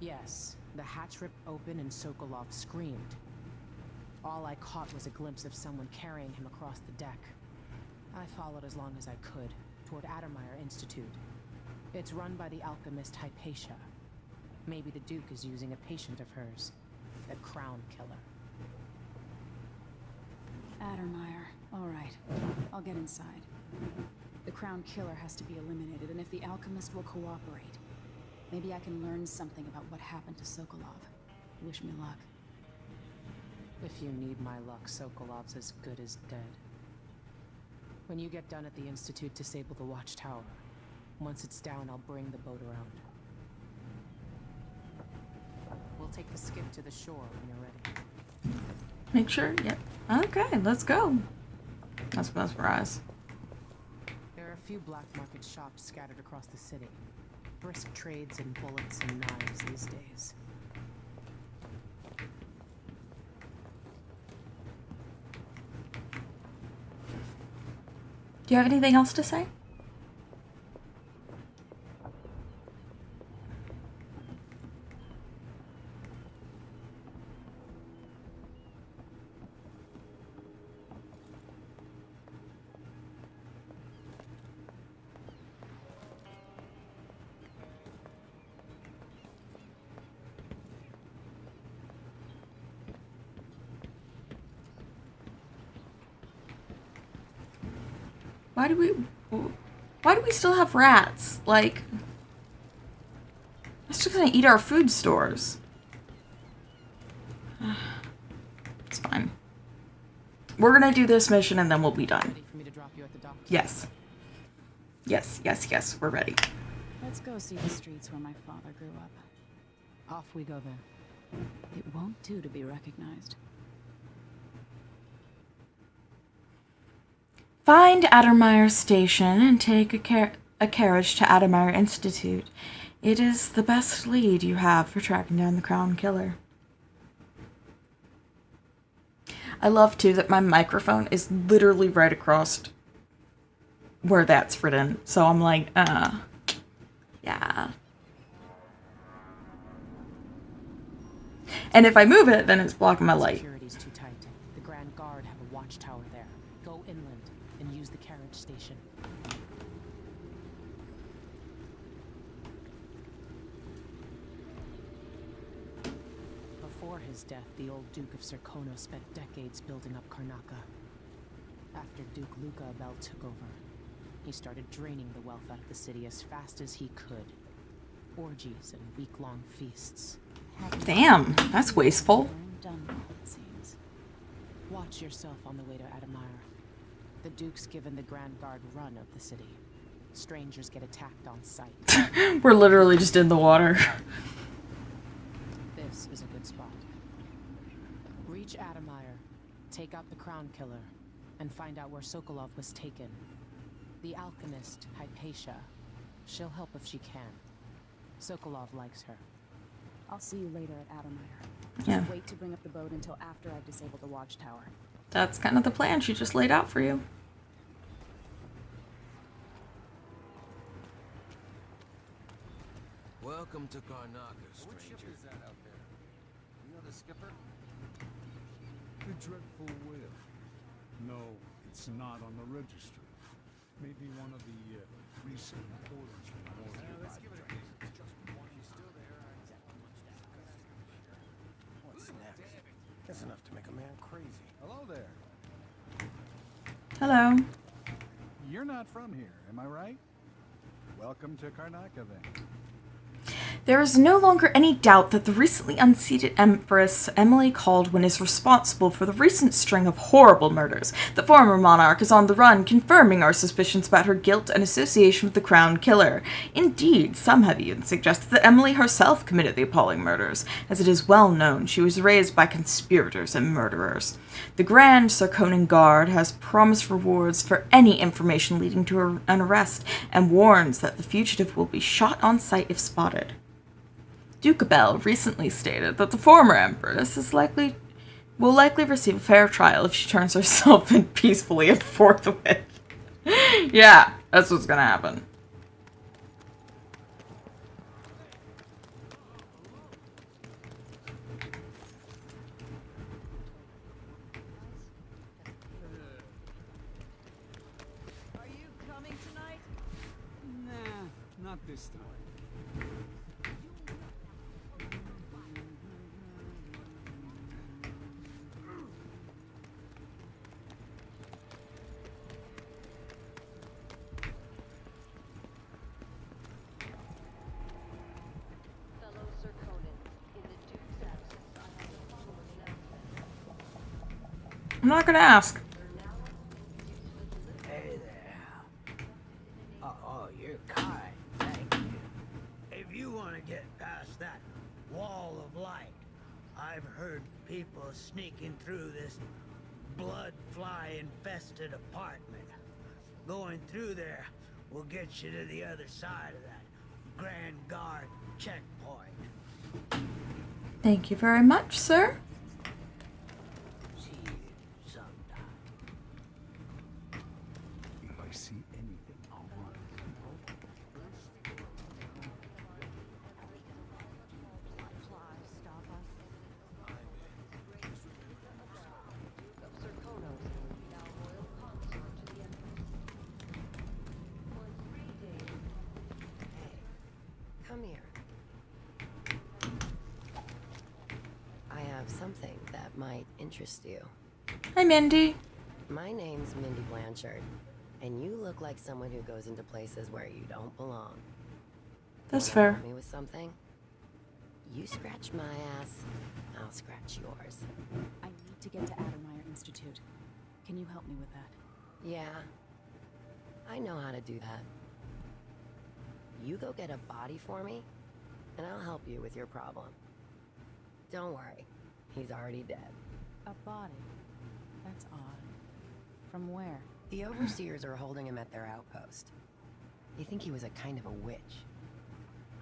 Yes, the hatch ripped open and Sokolov screamed. All I caught was a glimpse of someone carrying him across the deck. I followed as long as I could, toward Addermeyer Institute. It's run by the alchemist Hypatia. Maybe the Duke is using a patient of hers, the Crown Killer. Addermeyer. All right. I'll get inside. The Crown Killer has to be eliminated, and if the alchemist will cooperate, maybe I can learn something about what happened to Sokolov. Wish me luck. If you need my luck, Sokolov's as good as dead. When you get done at the Institute, disable the watchtower. Once it's down, I'll bring the boat around. We'll take the skiff to the shore when you're ready. Make sure, yep. Okay, let's go. That's mesmerize. There are a few black market shops scattered across the city. Brisk trades in bullets and knives these days. Do you have anything else to say? Why do we still have rats? Like, it's just gonna eat our food stores. It's fine. We're gonna do this mission and then we'll be done. Ready for me to drop you at the dock? Yes. Yes, we're ready. Let's go see the streets where my father grew up. Off we go then. It won't do to be recognized. Find Addermeyer Station and take a carriage to Addermeyer Institute. It is the best lead you have for tracking down the Crown Killer. I love, too, that my microphone is literally right across where that's written. So I'm like, yeah. And if I move it, then it's blocking my light. Security's too tight. The Grand Guard have a watchtower there. Go inland and use the carriage station. Before his death, the old Duke of Serkono spent decades building up Karnaca. After Duke Luca Abel took over, he started draining the wealth out of the city as fast as he could. Orgies and week-long feasts. Damn, that's wasteful. Watch yourself on the way to Addermeyer. The Duke's given the Grand Guard run of the city. Strangers get attacked on sight. We're literally just in the water. This is a good spot. Reach Addermeyer, take out the Crown Killer, and find out where Sokolov was taken. The alchemist, Hypatia. She'll help if she can. Sokolov likes her. I'll see you later at Addermeyer. Yeah. Just wait to bring up the boat until after I've disabled the watchtower. That's kind of the plan she just laid out for you. Welcome to Karnaca, What ship stranger. is that out there? You know the skipper? The dreadful whale. No, it's not on the registry. Maybe one of the recent importers from more nearby. Let's give it a case. It's just one. She's still there. What's next? That's enough to make a man crazy. Hello there. Hello. You're not from here, am I right? Welcome to Karnaca, then. There is no longer any doubt that the recently unseated Empress Emily Caldwin is responsible for the recent string of horrible murders. The former monarch is on the run, confirming our suspicions about her guilt and association with the Crown Killer. Indeed, some have even suggested that Emily herself committed the appalling murders, as it is well known she was raised by conspirators and murderers. The Grand Sarkonan Guard has promised rewards for any information leading to an arrest, and warns that the fugitive will be shot on sight if spotted. Duke Bell recently stated that the former Empress will likely receive a fair trial if she turns herself in peacefully and forthwith. Yeah, that's what's gonna happen. Are you coming tonight? Nah, not this time. Fellow Sarkonan, in the Duke's absence, I have the following announcement. I'm not gonna ask. Hey there. Oh, you're kind. Thank you. If you want to get past that wall of light, I've heard people sneaking through this blood fly infested apartment. Going through there will get you to the other side of that Grand Guard checkpoint. Thank you very much, sir. See you sometime. If I see anything, I'll run. Duke of Sarkonos will be now royal consort to the Empress. For 3 days. Hey, come here. I have something that might interest you. Hi, Mindy. My name's Mindy Blanchard, and you look like someone who goes into places where you don't belong. That's Wanna fair. help me with something? You scratch my ass, I'll scratch yours. I need to get to Addermeyer Institute. Can you help me with that? Yeah, I know how to do that. You go get a body for me, and I'll help you with your problem. Don't worry, he's already dead. A body? That's odd. From where? The overseers are holding him at their outpost. They think he was a kind of a witch.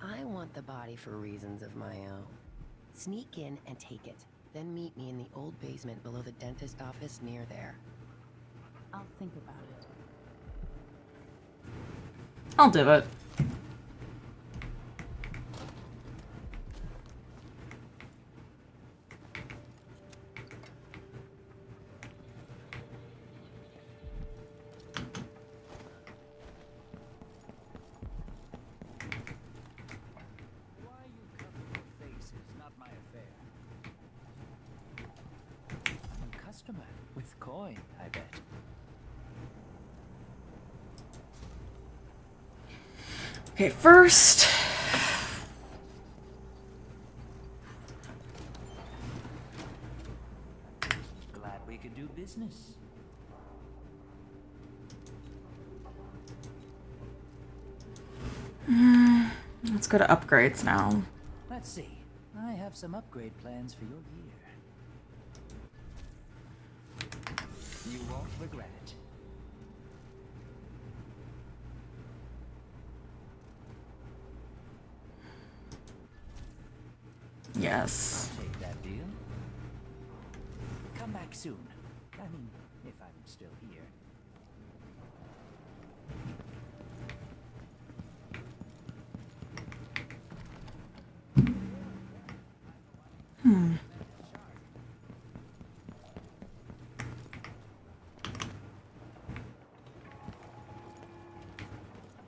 I want the body for reasons of my own. Sneak in and take it. Then meet me in the old basement below the dentist office near there. I'll think about it. I'll do it. Why you cover your face is not my affair. I'm a customer with coin, I bet. Okay, first. Glad we could do business. Let's go to upgrades now. Let's see. I have some upgrade plans for your gear. You won't regret it. Yes. Take that deal. Come back soon. I mean, still here.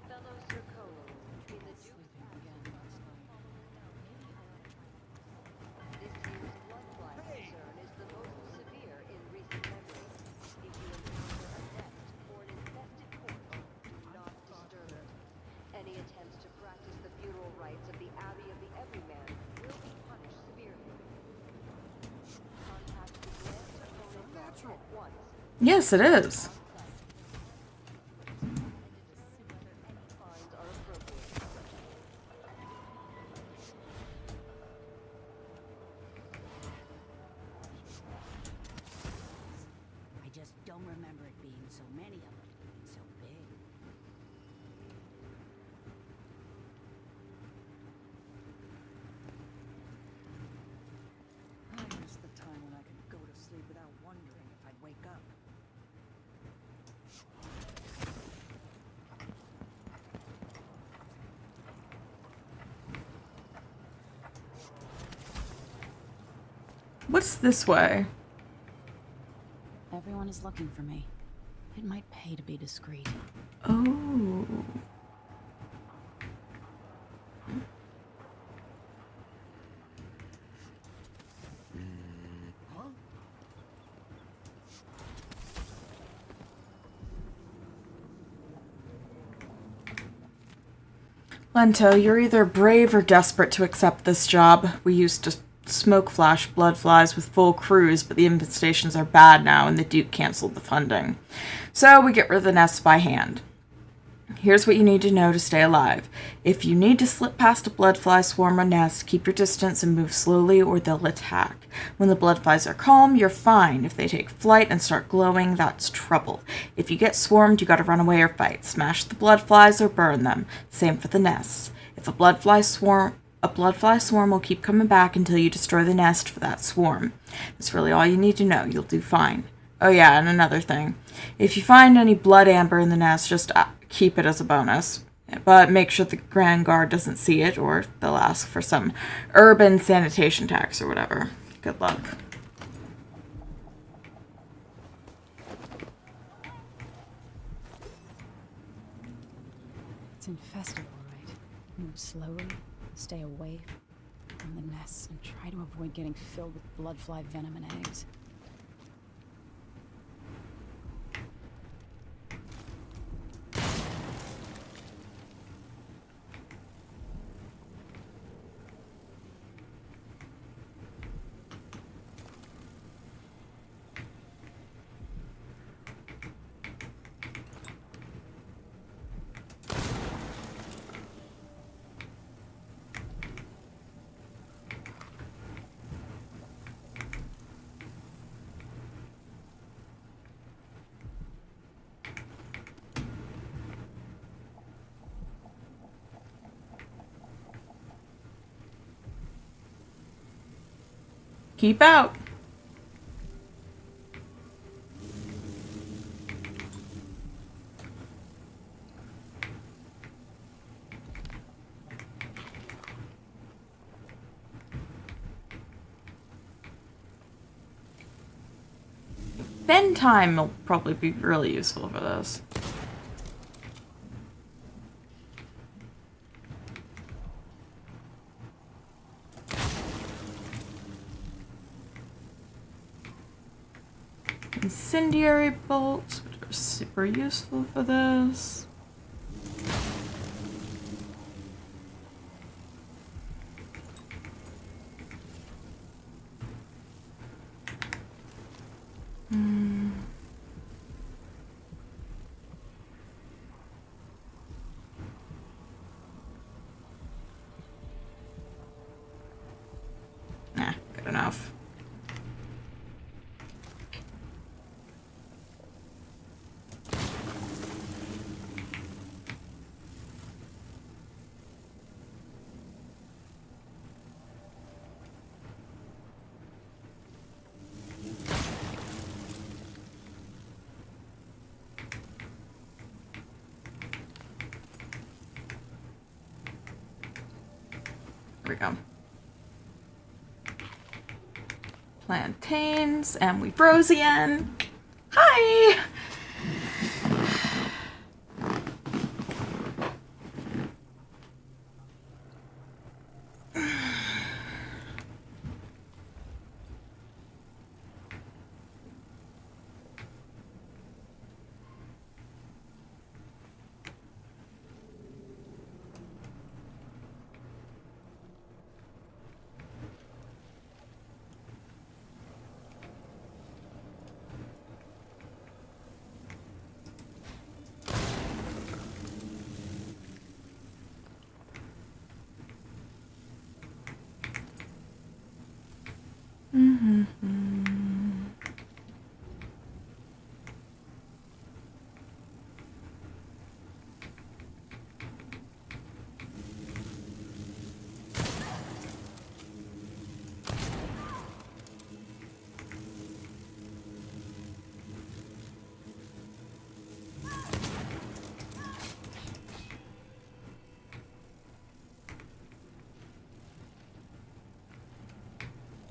Fellow Circolos, between the Duke's this year's bloodfly concern is the most severe in recent memory. If you encounter a nest or an infested corpse, do not disturb it. Any attempts to practice the funeral rites of the Abbey of the Everyman will be punished severely. Contact the Grand Circono Guard at once. Yes, it is. Fines are appropriate. I just don't remember it being so many of them and so big. I miss the time when I could go to sleep without wondering if I'd wake up. What's this way? Everyone is looking for me. It might pay to be discreet. Oh. Lento, you're either brave or desperate to accept this job. We used to smoke flash blood flies with full crews, but the infestations are bad now and the Duke canceled the funding. So we get rid of the nests by hand. Here's what you need to know to stay alive. If you need to slip past a bloodfly swarm or nest, keep your distance and move slowly or they'll attack. When the bloodflies are calm, you're fine. If they take flight and start glowing, that's trouble. If you get swarmed, you gotta run away or fight. Smash the bloodflies or burn them. Same for the nests. If a bloodfly swarm will keep coming back until you destroy the nest for that swarm. That's really all you need to know. You'll do fine. Oh yeah, and another thing. If you find any blood amber in the nest, just keep it as a bonus. But make sure the Grand Guard doesn't see it, or they'll ask for some urban sanitation tax or whatever. Good luck. It's infested, all right. Move slowly, stay away from the nests, and try to avoid getting filled with bloodfly venom and eggs. Keep out. Bend time will probably be really useful for this. Incendiary bolts, which are super useful for this. Nah, good enough. we go. Plantains, and we froze again. Hi!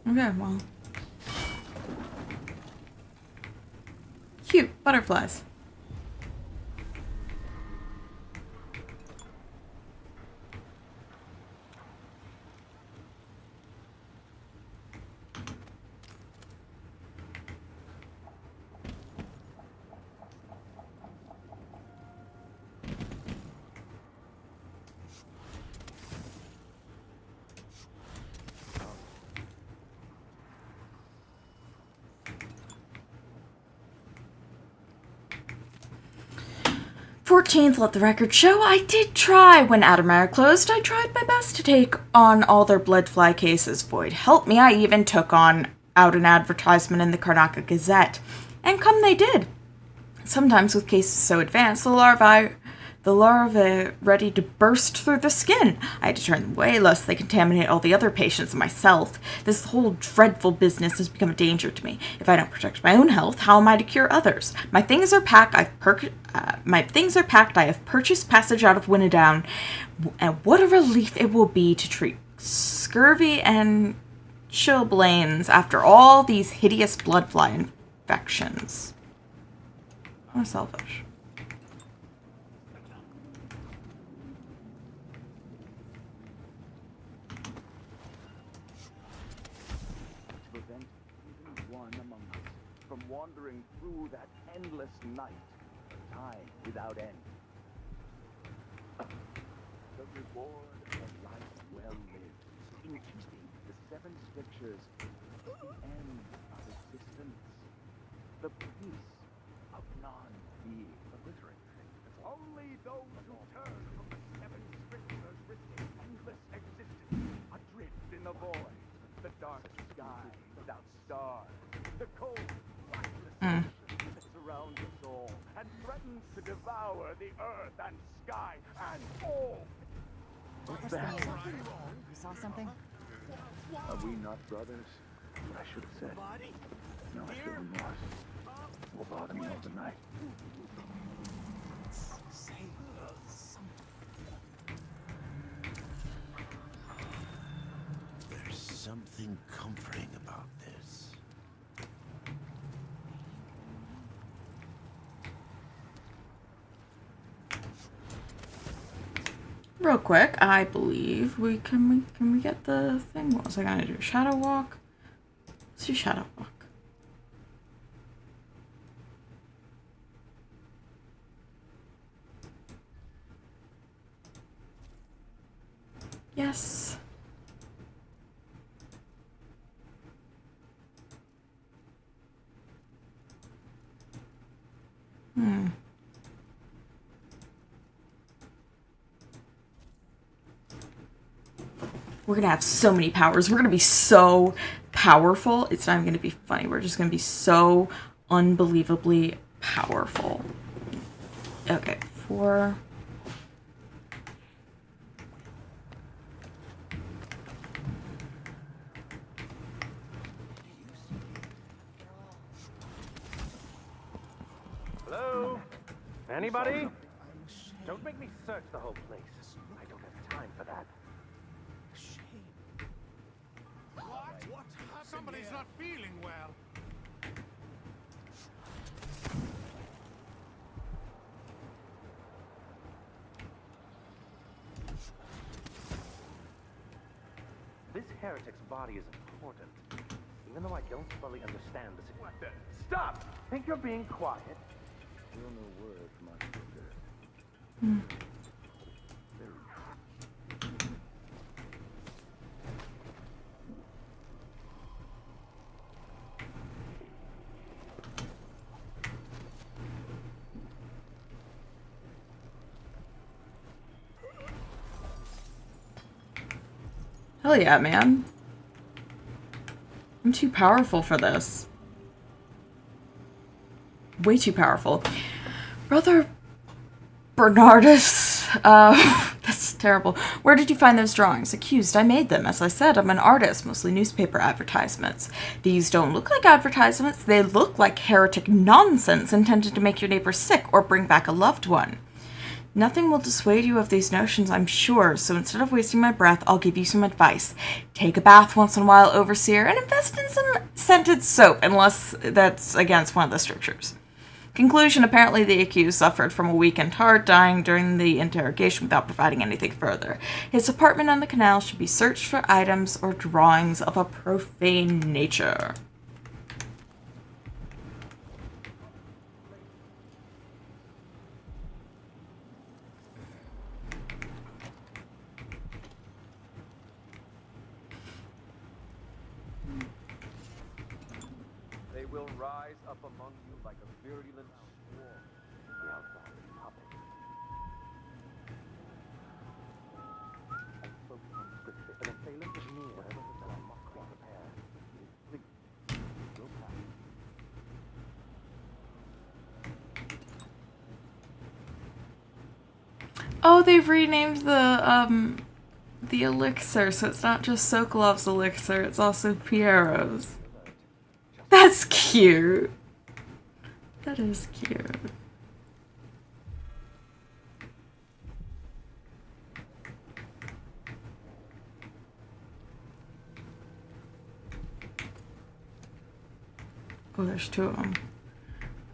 Okay, well. Cute butterflies. "14th, let the record show, I did try. When Adamara closed, I tried my best to take on all their bloodfly cases. Void help me, I even took out an advertisement in the Karnaka Gazette. And come they did. Sometimes with cases so advanced, the larvae ready to burst through the skin. I had to turn them away lest they contaminate all the other patients and myself. This whole dreadful business has become a danger to me. If I don't protect my own health, how am I to cure others? My things are packed. I have purchased passage out of Winnodown, and what a relief it will be to treat scurvy and chilblains after all these hideous bloodfly infections." How selfish. Prevent even one among us from wandering through that endless night, time without end. The reward of life well lived, in keeping the 7 scriptures, the end of existence, the peace of non-being. Only those who turn from the 7 scriptures risk an endless existence, adrift in the void, the dark sky without stars, the cold, blackness that surrounds us all and threatens to devour the earth and sky and all. What's that? You saw something? Are we not brothers? I should have said. No, I feel remorse. Will bother me overnight. There's something comforting about this. Real quick, I believe we can we get the thing? What was I gonna do? Shadow walk? Let's do shadow walk. Yes. We're gonna have so many powers. We're gonna be so powerful. It's not even gonna be funny. We're just gonna be so unbelievably powerful. Okay, 4. Hello? Anybody? Don't make me search the whole place. I don't have time for that. Shame. This heretic's body is important, even though I don't fully understand the situation. What the? Stop! Think you're being quiet? Still no word from our sister. Hell yeah, man. I'm too powerful for this. Way too powerful. Brother Bernardus, that's terrible. Where did you find those drawings? Accused, I made them. As I said, I'm an artist, mostly newspaper advertisements. These don't look like advertisements, they look like heretic nonsense intended to make your neighbor sick or bring back a loved one. Nothing will dissuade you of these notions, I'm sure, so instead of wasting my breath, I'll give you some advice. Take a bath once in a while, Overseer, and invest in some scented soap, unless that's against one of the strictures. Conclusion, apparently the accused suffered from a weakened heart, dying during the interrogation without providing anything further. His apartment on the canal should be searched for items or drawings of a profane nature. They will rise up among you like a virulent swarm. The outside is public. I spoke from scripture. An assailant is near. Whatever the time must be prepared. Please, go back. Oh, they've renamed the elixir, so it's not just Sokolov's elixir, it's also Piero's. That's cute. That is cute. Oh, there's two of them.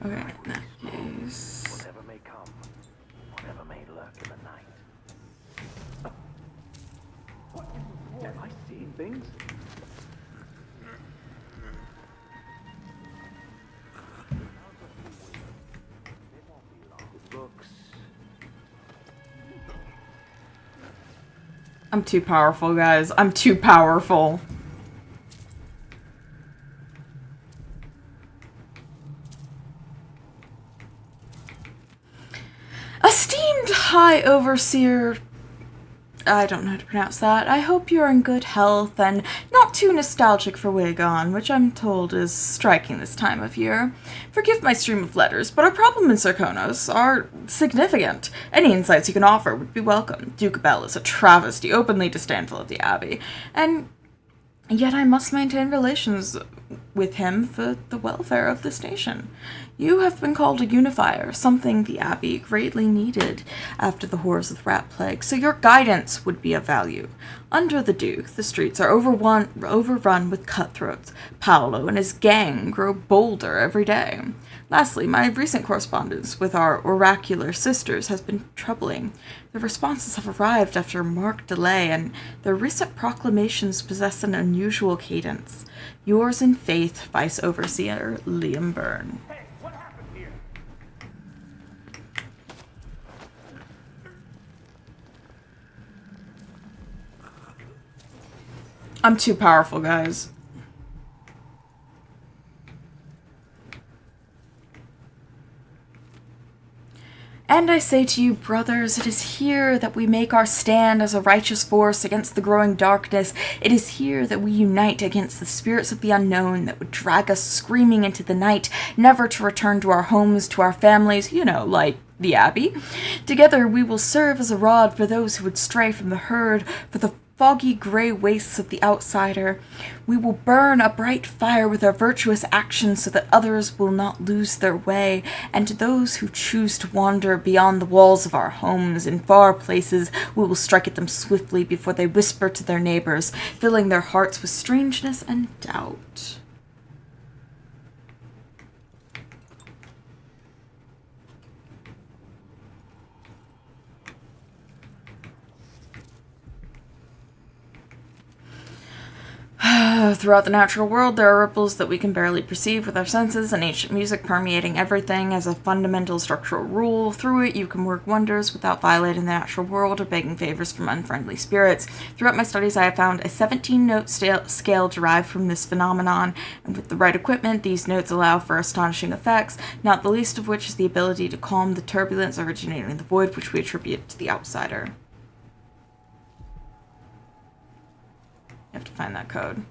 Okay, in that case. Whatever may come, whatever may lurk in the night. What? Am I seeing things? I'm too powerful, guys. I'm too powerful. Esteemed High Overseer, I don't know how to pronounce that. I hope you're in good health and not too nostalgic for Wagon, which I'm told is striking this time of year. Forgive my stream of letters, but our problem in Serkonos are significant. Any insights you can offer would be welcome. Duke Bell is a travesty, openly disdainful of the Abbey, and yet I must maintain relations with him for the welfare of this nation. You have been called a unifier, something the Abbey greatly needed after the horrors of the rat plague, so your guidance would be of value. Under the Duke, the streets are overrun with cutthroats. Paolo and his gang grow bolder every day. Lastly, my recent correspondence with our oracular sisters has been troubling. The responses have arrived after a marked delay, and their recent proclamations possess an unusual cadence. Yours in faith, Vice Overseer Liam Byrne. Hey, what happened here? I'm too powerful, guys. And I say to you, brothers, it is here that we make our stand as a righteous force against the growing darkness. It is here that we unite against the spirits of the unknown that would drag us screaming into the night, never to return to our homes, to our families, you know, like the Abbey. Together we will serve as a rod for those who would stray from the herd, for the foggy gray wastes of the outsider. We will burn a bright fire with our virtuous actions so that others will not lose their way, and to those who choose to wander beyond the walls of our homes in far places, we will strike at them swiftly before they whisper to their neighbors, filling their hearts with strangeness and doubt. Throughout the natural world, there are ripples that we can barely perceive with our senses, and ancient music permeating everything as a fundamental structural rule. Through it, you can work wonders without violating the natural world or begging favors from unfriendly spirits. Throughout my studies, I have found a 17-note scale derived from this phenomenon, and with the right equipment, these notes allow for astonishing effects, not the least of which is the ability to calm the turbulence originating in the void, which we attribute to the outsider. You have to find that code.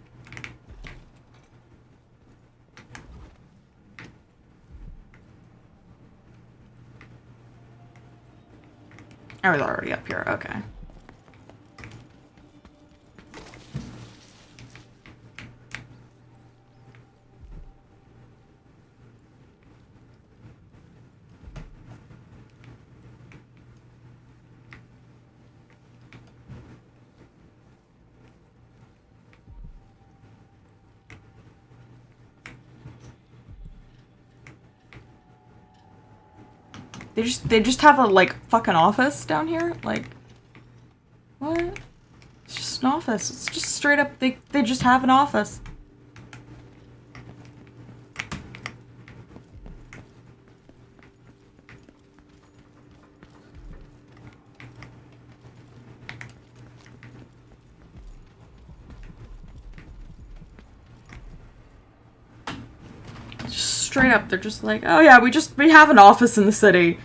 I was already up here, okay. They just have a, like, fucking office down here? Like, what? It's just an office. It's just straight up, they just have an office. Just straight up, they're just like, oh yeah, we have an office in the city.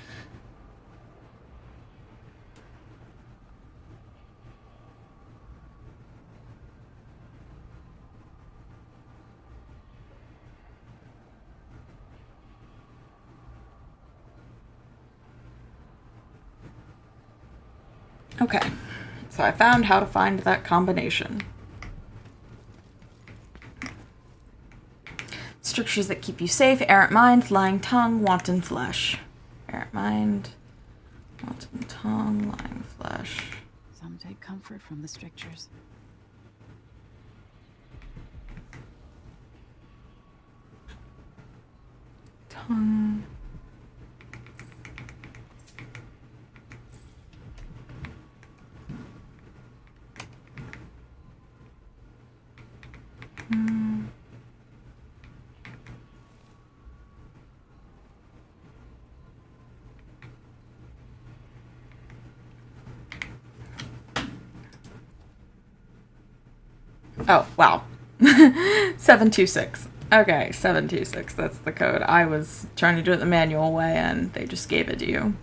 Okay, so I found how to find that combination. Strictures that keep you safe: errant mind, lying tongue, wanton flesh. Errant mind, wanton tongue, lying flesh. Some take comfort from the strictures. Tongue. Oh, wow. 726. Okay, 726. That's the code. I was trying to do it the manual way, and they just gave it to you.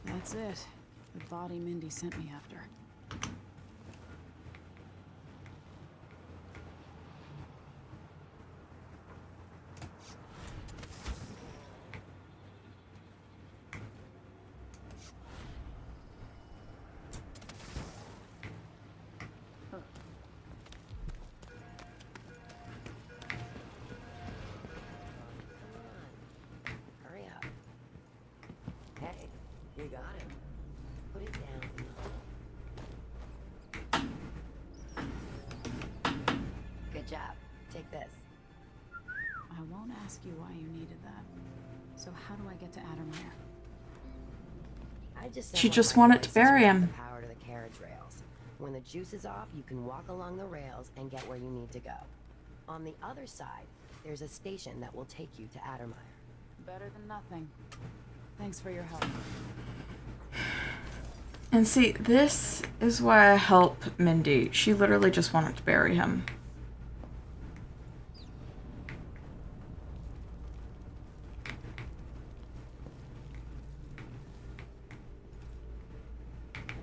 That's it. The body Mindy sent me after. Hurry up. Hey, you got him. Put it down. Good job. Take this. I won't ask you why you needed that. So how do I get to Addermire? She just wanted to bury him. Power to the carriage rails. When the juice is off, you can walk along the rails and get where you need to go. On the other side, there's a station that will take you to Addermire. Better than nothing. Thanks for your help. And see, this is why I help Mindy. She literally just wanted to bury him.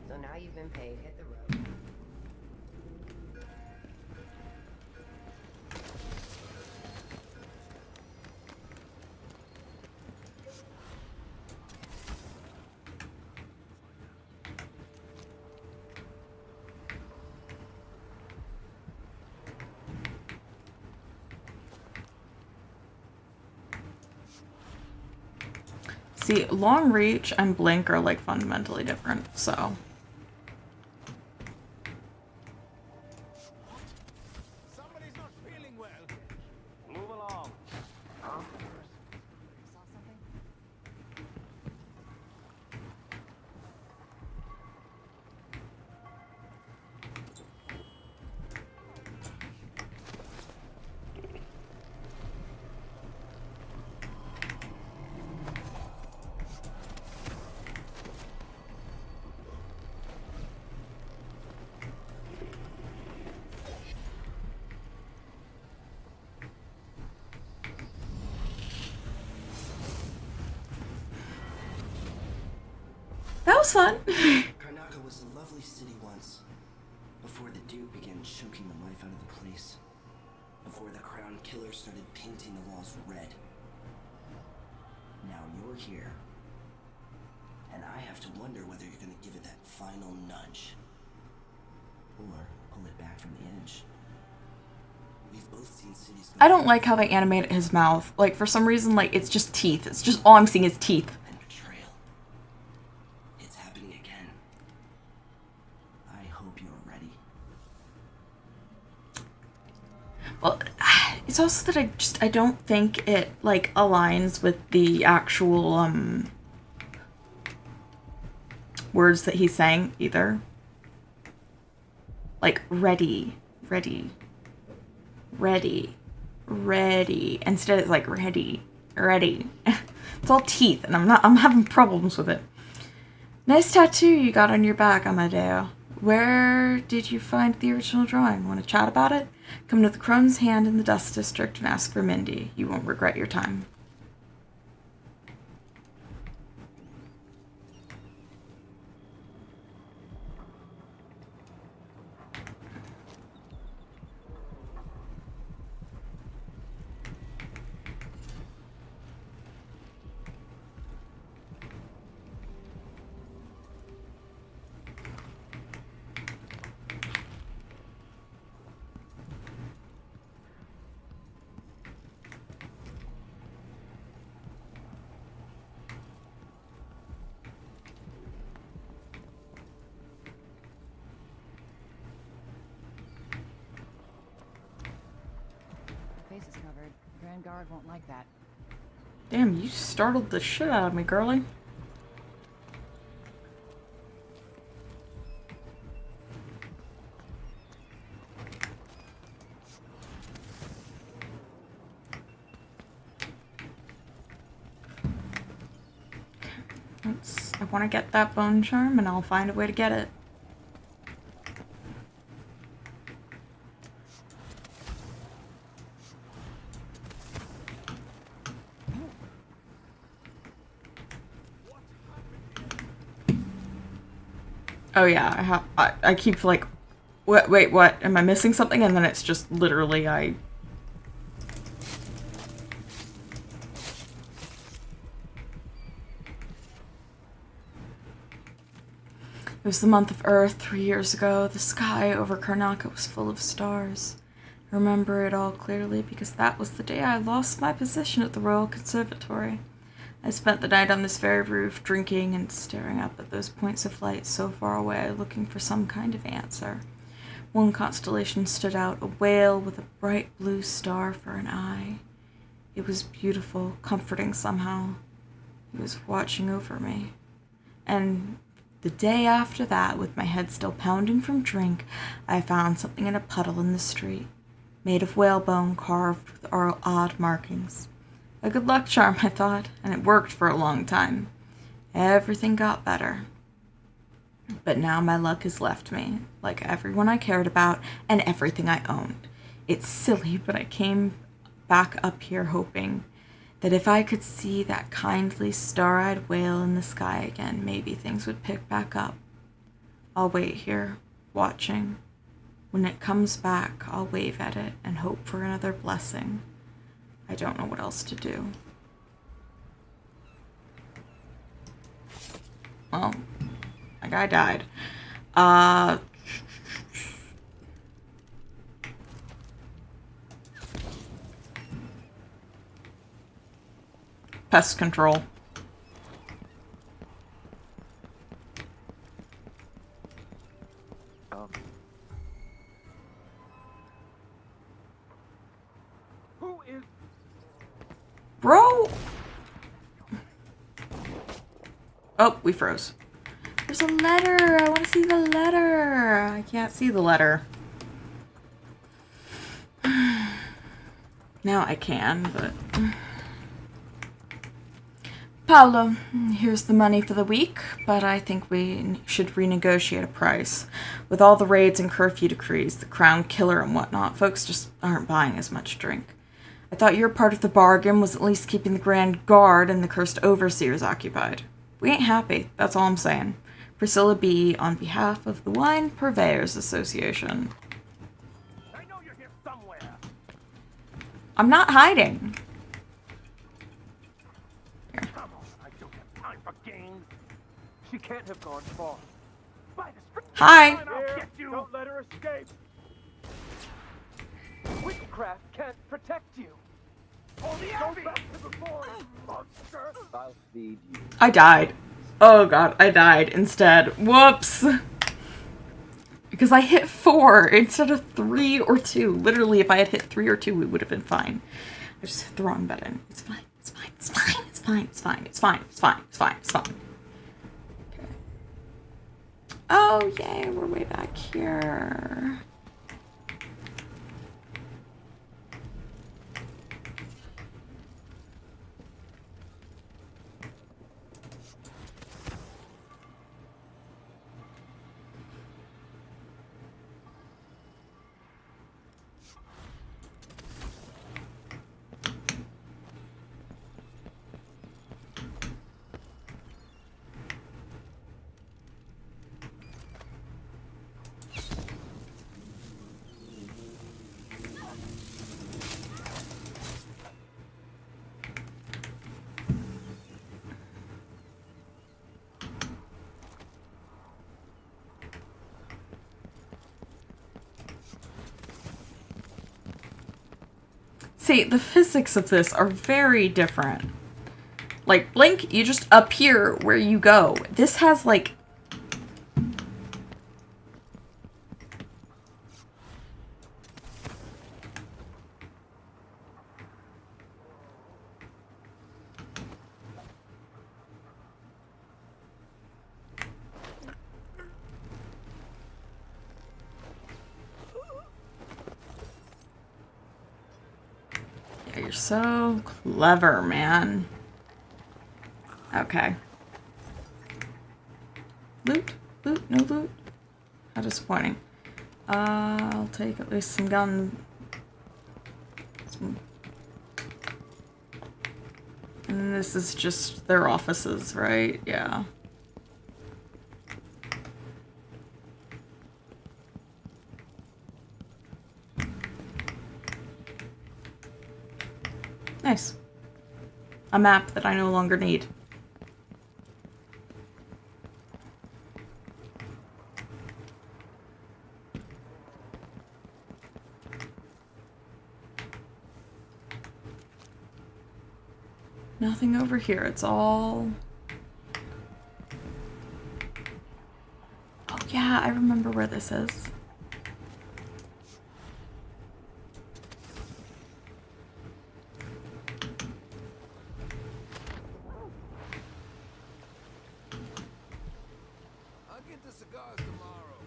So now you've been paid, hit the road. See, long reach and blink are like fundamentally different, so. Somebody's not feeling well. Move along. Huh? Saw something? That was fun. Karnaca was a lovely city once, before the dew began choking the life out of the place. Before the crown killer started painting the walls red. Now you're here. And I have to wonder whether you're gonna give it that final nudge. Or pull it back from the edge. We've both seen cities go I don't like how they animate his mouth. Like, for some reason, like, it's just teeth. It's just all I'm seeing is teeth. and betrayal. It's happening again. I hope you're ready. Well, it's also that I don't think it, like, aligns with the actual, words that he's saying, either. Like, ready, ready, ready, ready. Instead it's like, ready, ready. It's all teeth, and I'm having problems with it. Nice tattoo you got on your back, Amadeo. Where did you find the original drawing? Want to chat about it? Come to the Crone's Hand in the Dust District and ask for Mindy. You won't regret your time. Face is covered. Grand Guard won't like that. Damn, you startled the shit out of me, girlie. I want to get that bone charm, and I'll find a way to get it. Oh yeah, I keep like, wait, what? Am I missing something? And then it's just literally It was the month of Earth 3 years ago. The sky over Karnaca was full of stars. I remember it all clearly because that was the day I lost my position at the Royal Conservatory. I spent the night on this very roof, drinking and staring up at those points of light so far away, looking for some kind of answer. One constellation stood out, a whale with a bright blue star for an eye. It was beautiful, comforting somehow. It was watching over me. And the day after that, with my head still pounding from drink, I found something in a puddle in the street, made of whalebone carved with odd markings. A good luck charm, I thought, and it worked for a long time. Everything got better. But now my luck has left me, like everyone I cared about and everything I owned. It's silly, but I came back up here hoping that if I could see that kindly, star-eyed whale in the sky again, maybe things would pick back up. I'll wait here, watching. When it comes back, I'll wave at it and hope for another blessing. I don't know what else to do. Well, my guy died. Pest control. is... Bro! Oh, we froze. There's a letter! I want to see the letter! I can't see the letter. Now I can, but... Paolo, here's the money for the week, but I think we should renegotiate a price. With all the raids and curfew decrees, the crown killer and whatnot, folks just aren't buying as much drink. I thought your part of the bargain was at least keeping the Grand Guard and the Cursed Overseers occupied. We ain't happy, that's all I'm saying. Priscilla B. on behalf of the Wine Purveyors Association. I know you're here somewhere. I'm not hiding. Come on, I don't have time for games. She can't have gone far. By the Hi. I'll get you. Don't let her escape. Witchcraft can't protect you. Go back to the forest, monster. I'll feed you. I died. Oh god, I died instead. Whoops. Because I hit 4 instead of 3 or 2. Literally, if I had hit 3 or 2, we would have been fine. I just hit the wrong button. It's fine. It's fine. It's fine. It's fine. It's fine. It's fine. It's fine. It's fine. It's fine. Okay. Oh, yay. We're way back here. See, the physics of this are very different. Like, Blink, you just appear where you go. This has, like... Yeah, you're so clever, man. Okay. Loot? Loot? No loot? How disappointing. I'll take at least some gun. And this is just their offices, right? Yeah. Nice. A map that I no longer need. Nothing over here. It's all... Oh yeah, I remember where this is. I'll get the cigars tomorrow.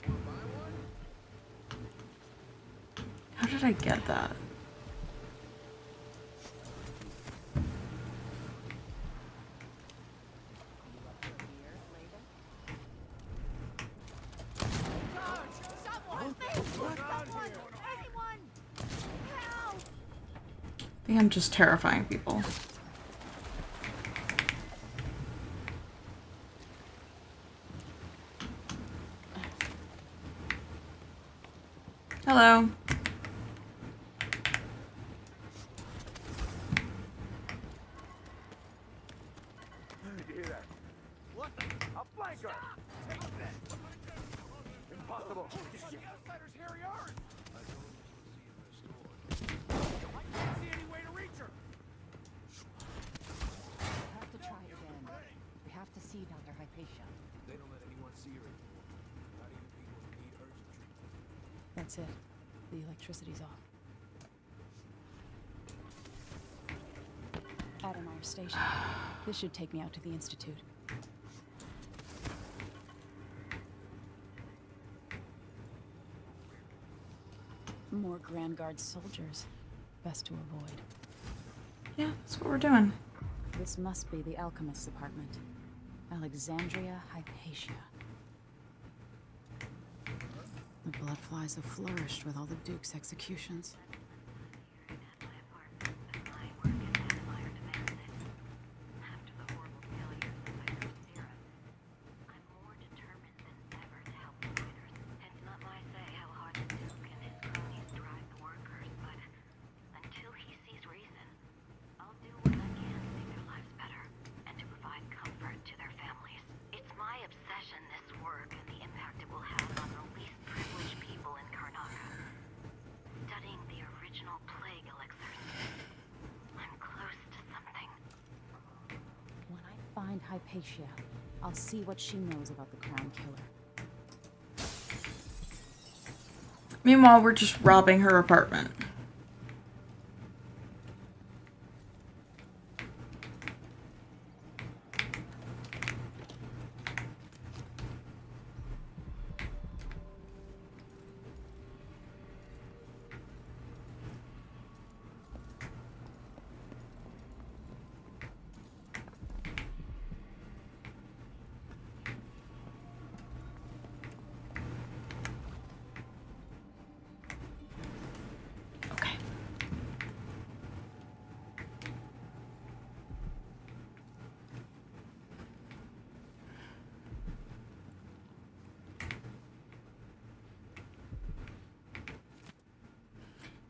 Wanna buy one? How did I get that? I think I'm just terrifying people. Hello. Did you hear that? What? A flanker! Take that! Impossible! Outsiders, here we are! I can't see any way to reach her! We have to try again. We have to see Dr. Hypatia. They don't let anyone see her anymore. Not even people who need urgent treatment. That's it. The electricity's off. Addermire Station. This should take me out to the Institute. More Grand Guard soldiers. Best to avoid. Yeah, that's what we're doing. This must be the alchemist's apartment. Alexandria Hypatia. The bloodflies have flourished with all the Duke's executions. Find Hypatia. I'll see what she knows about the Crown Killer. Meanwhile, we're just robbing her apartment.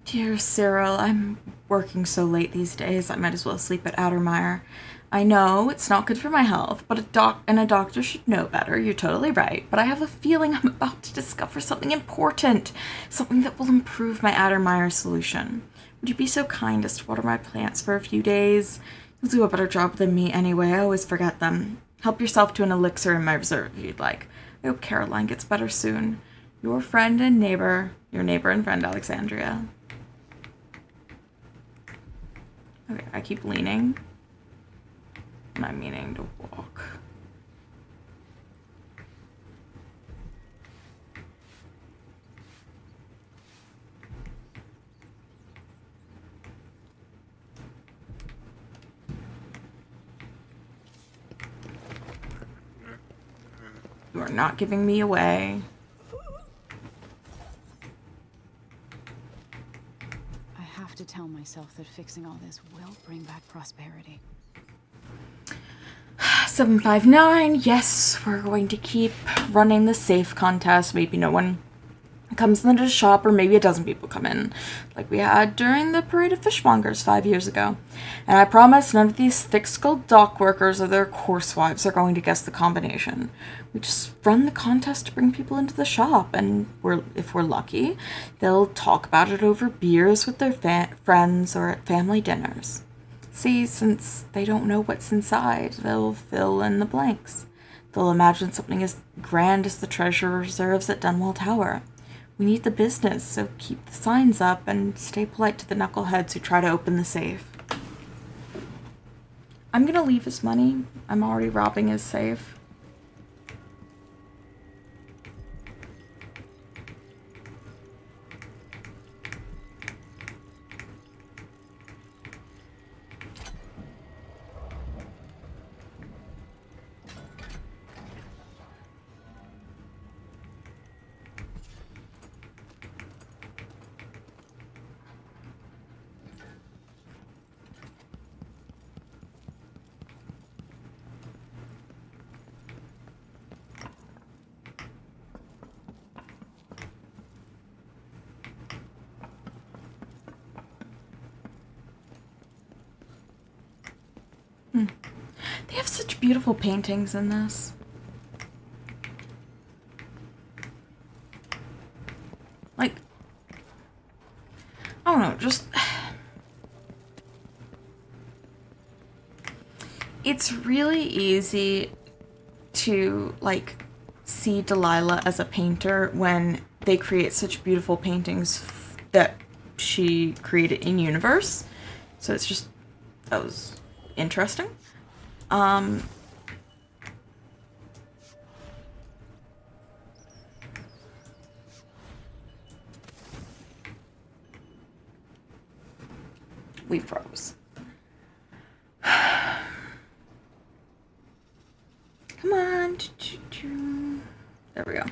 Dear Cyril, I'm working so late these days, I might as well sleep at Addermire. I know it's not good for my health, but a doctor should know better. You're totally right, but I have a feeling I'm about to discover something important, something that will improve my Addermire solution. Would you be so kind as to water my plants for a few days? You'll do a better job than me anyway, I always forget them. Help yourself to an elixir in my reserve if you'd like. I hope Caroline gets better soon. Your friend and neighbor, your neighbor and friend Alexandria. Okay, I keep leaning, and I'm meaning to walk. You are not giving me away. I have to tell myself that fixing all this will bring back prosperity. 759, yes, we're going to keep running the safe contest. Maybe no one comes into the shop, or maybe a dozen people come in, like we had during the Parade of Fishmongers 5 years ago. And I promise none of these thick-skulled dock workers or their course wives are going to guess the combination. We just run the contest to bring people into the shop, and if we're lucky, they'll talk about it over beers with their friends or at family dinners. See, since they don't know what's inside, they'll fill in the blanks. They'll imagine something as grand as the treasure reserves at Dunwall Tower. We need the business, so keep the signs up and stay polite to the knuckleheads who try to open the safe. I'm gonna leave his money. I'm already robbing his safe. They have such beautiful paintings in this. Like, I don't know, just... It's really easy to, like, see Delilah as a painter when they create such beautiful paintings that she created in universe. So it's just, that was interesting. We froze. Come on. There we go.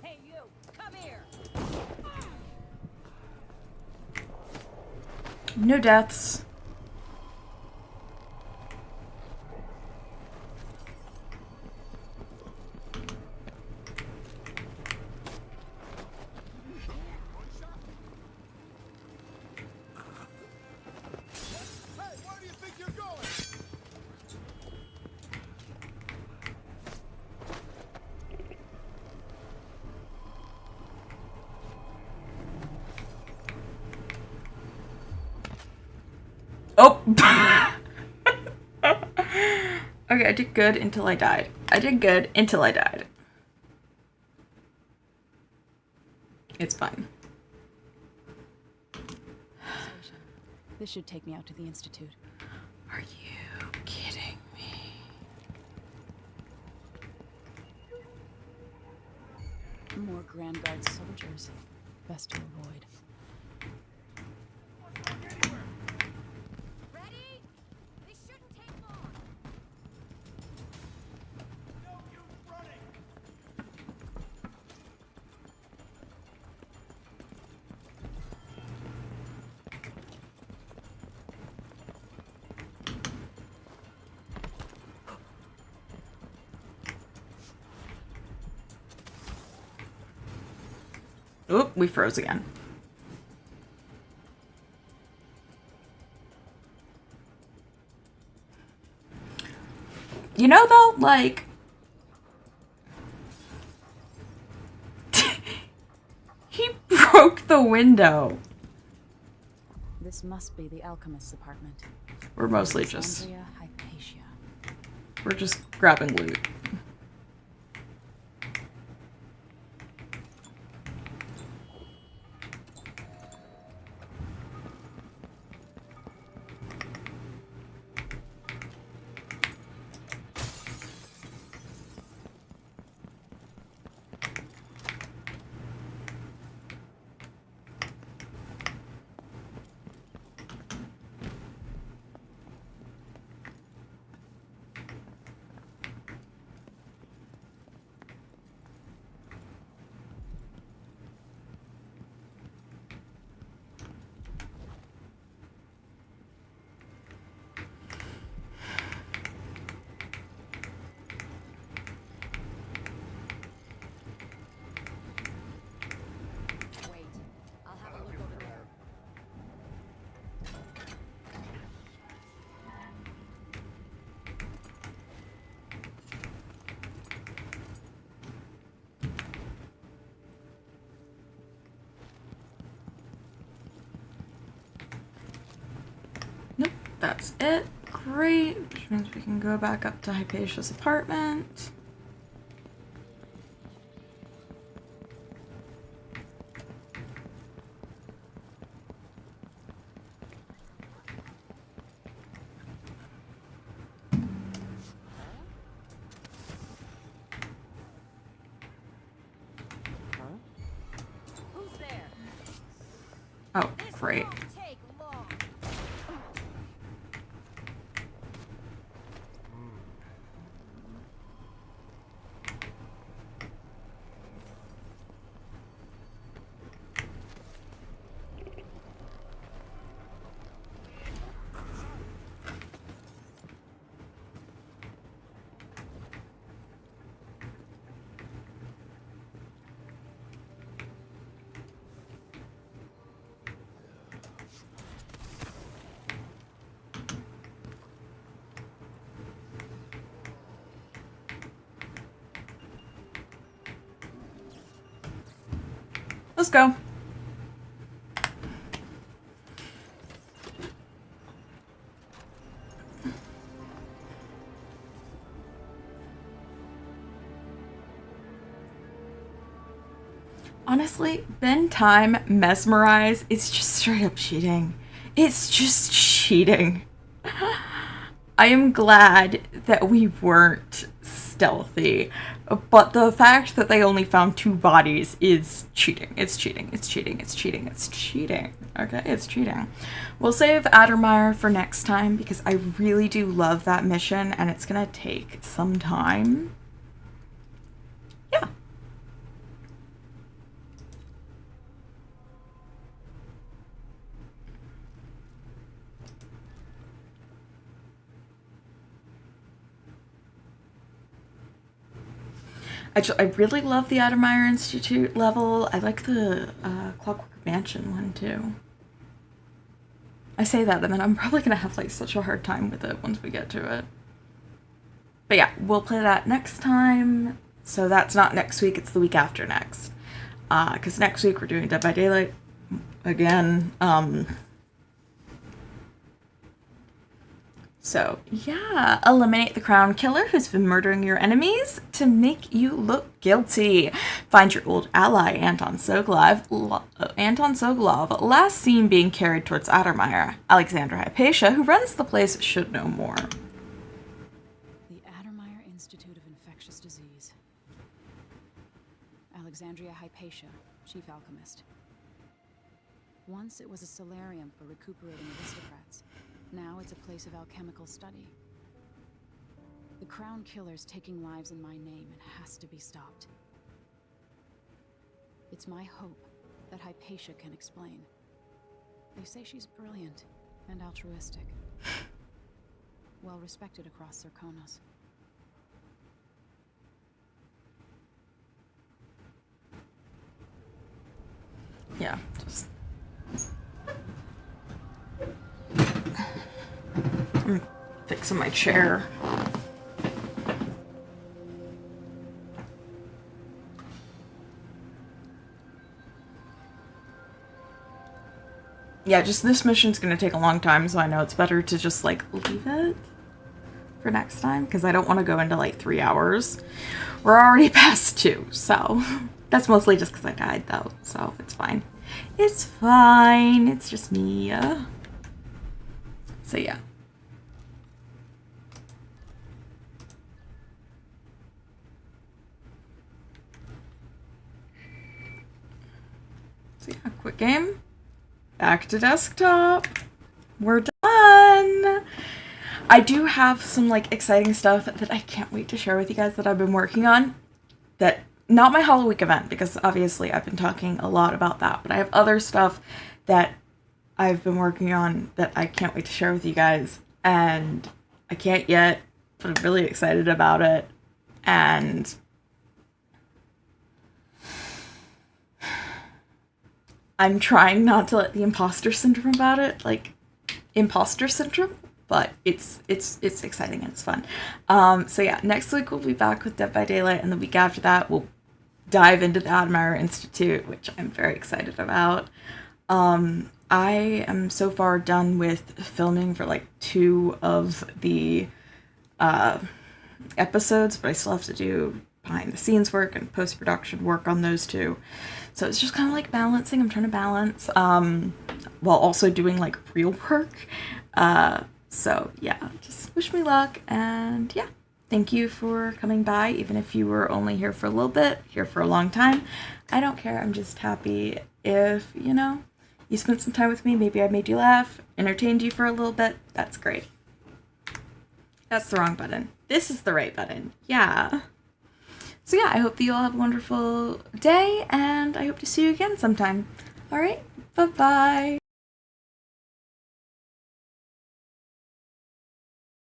Hey, you! Come here! No deaths. Hey, where do you think you're going? Oh! Okay, I did good until I died. I did good until I died. It's fine. This should take me out to the Institute. Are you kidding me? More Grand Guard soldiers. Best to avoid. Ready? This shouldn't take long. No use running. Oop, we froze again. You know, though, like... he broke the window. This must be the alchemist's apartment. We're mostly just... Alexandria Hypatia. We're just grabbing loot. Wait, I'll have a look over there. Nope, that's it. Great, which means we can go back up to Hypatia's apartment. Who's there? Oh, great. Won't take long. Let's go. End Time, Mesmerize, it's just straight up cheating. It's just cheating. I am glad that we weren't stealthy, but the fact that they only found 2 bodies is cheating. It's cheating. It's cheating. It's cheating. It's cheating. Okay, it's cheating. We'll save Addermire for next time because I really do love that mission and it's gonna take some time. Yeah. I really love the Addermire Institute level. I like the Clockwork Mansion one too. I say that, and then I'm probably gonna have like such a hard time with it once we get to it. But yeah, we'll play that next time. So that's not next week, it's the week after next. Because next week we're doing Dead by Daylight again. So, yeah, eliminate the crown killer who's been murdering your enemies to make you look guilty. Find your old ally, Anton Sokolov, last seen being carried towards Addermire. Alexandra Hypatia, who runs the place, should know more. The Addermire Institute of Infectious Disease. Alexandria Hypatia, chief alchemist. Once it was a solarium for recuperating aristocrats. Now it's a place of alchemical study. The crown killer's taking lives in my name and has to be stopped. It's my hope that Hypatia can explain. They say she's brilliant and altruistic. Well respected across Zirconos. Yeah, just... I'm fixing my chair. Yeah, just this mission's gonna take a long time, so I know it's better to just like leave it for next time because I don't want to go into like 3 hours. We're already past 2, so that's mostly just because I died though, so it's fine. It's fine. It's just me. So yeah. So yeah, quick game. Back to desktop. We're done. I do have some like exciting stuff that I can't wait to share with you guys that I've been working on. That not my Hollow Week event because obviously I've been talking a lot about that, but I have other stuff that I've been working on that I can't wait to share with you guys, and I can't yet, but I'm really excited about it. And I'm trying not to let the imposter syndrome about it, like imposter syndrome, but it's exciting and it's fun. So yeah, next week we'll be back with Dead by Daylight, and the week after that we'll dive into the Addermire Institute, which I'm very excited about. I am so far done with filming for like 2 of the episodes, but I still have to do behind the scenes work and post-production work on those 2. So it's just kind of like balancing. I'm trying to balance while also doing like real work. So yeah, just wish me luck, and yeah, thank you for coming by, even if you were only here for a little bit, here for a long time. I don't care. I'm just happy if, you know, you spent some time with me. Maybe I made you laugh, entertained you for a little bit. That's great. That's the wrong button. This is the right button. Yeah. So yeah, I hope that you all have a wonderful day, and I hope to see you again sometime. All right, bye-bye.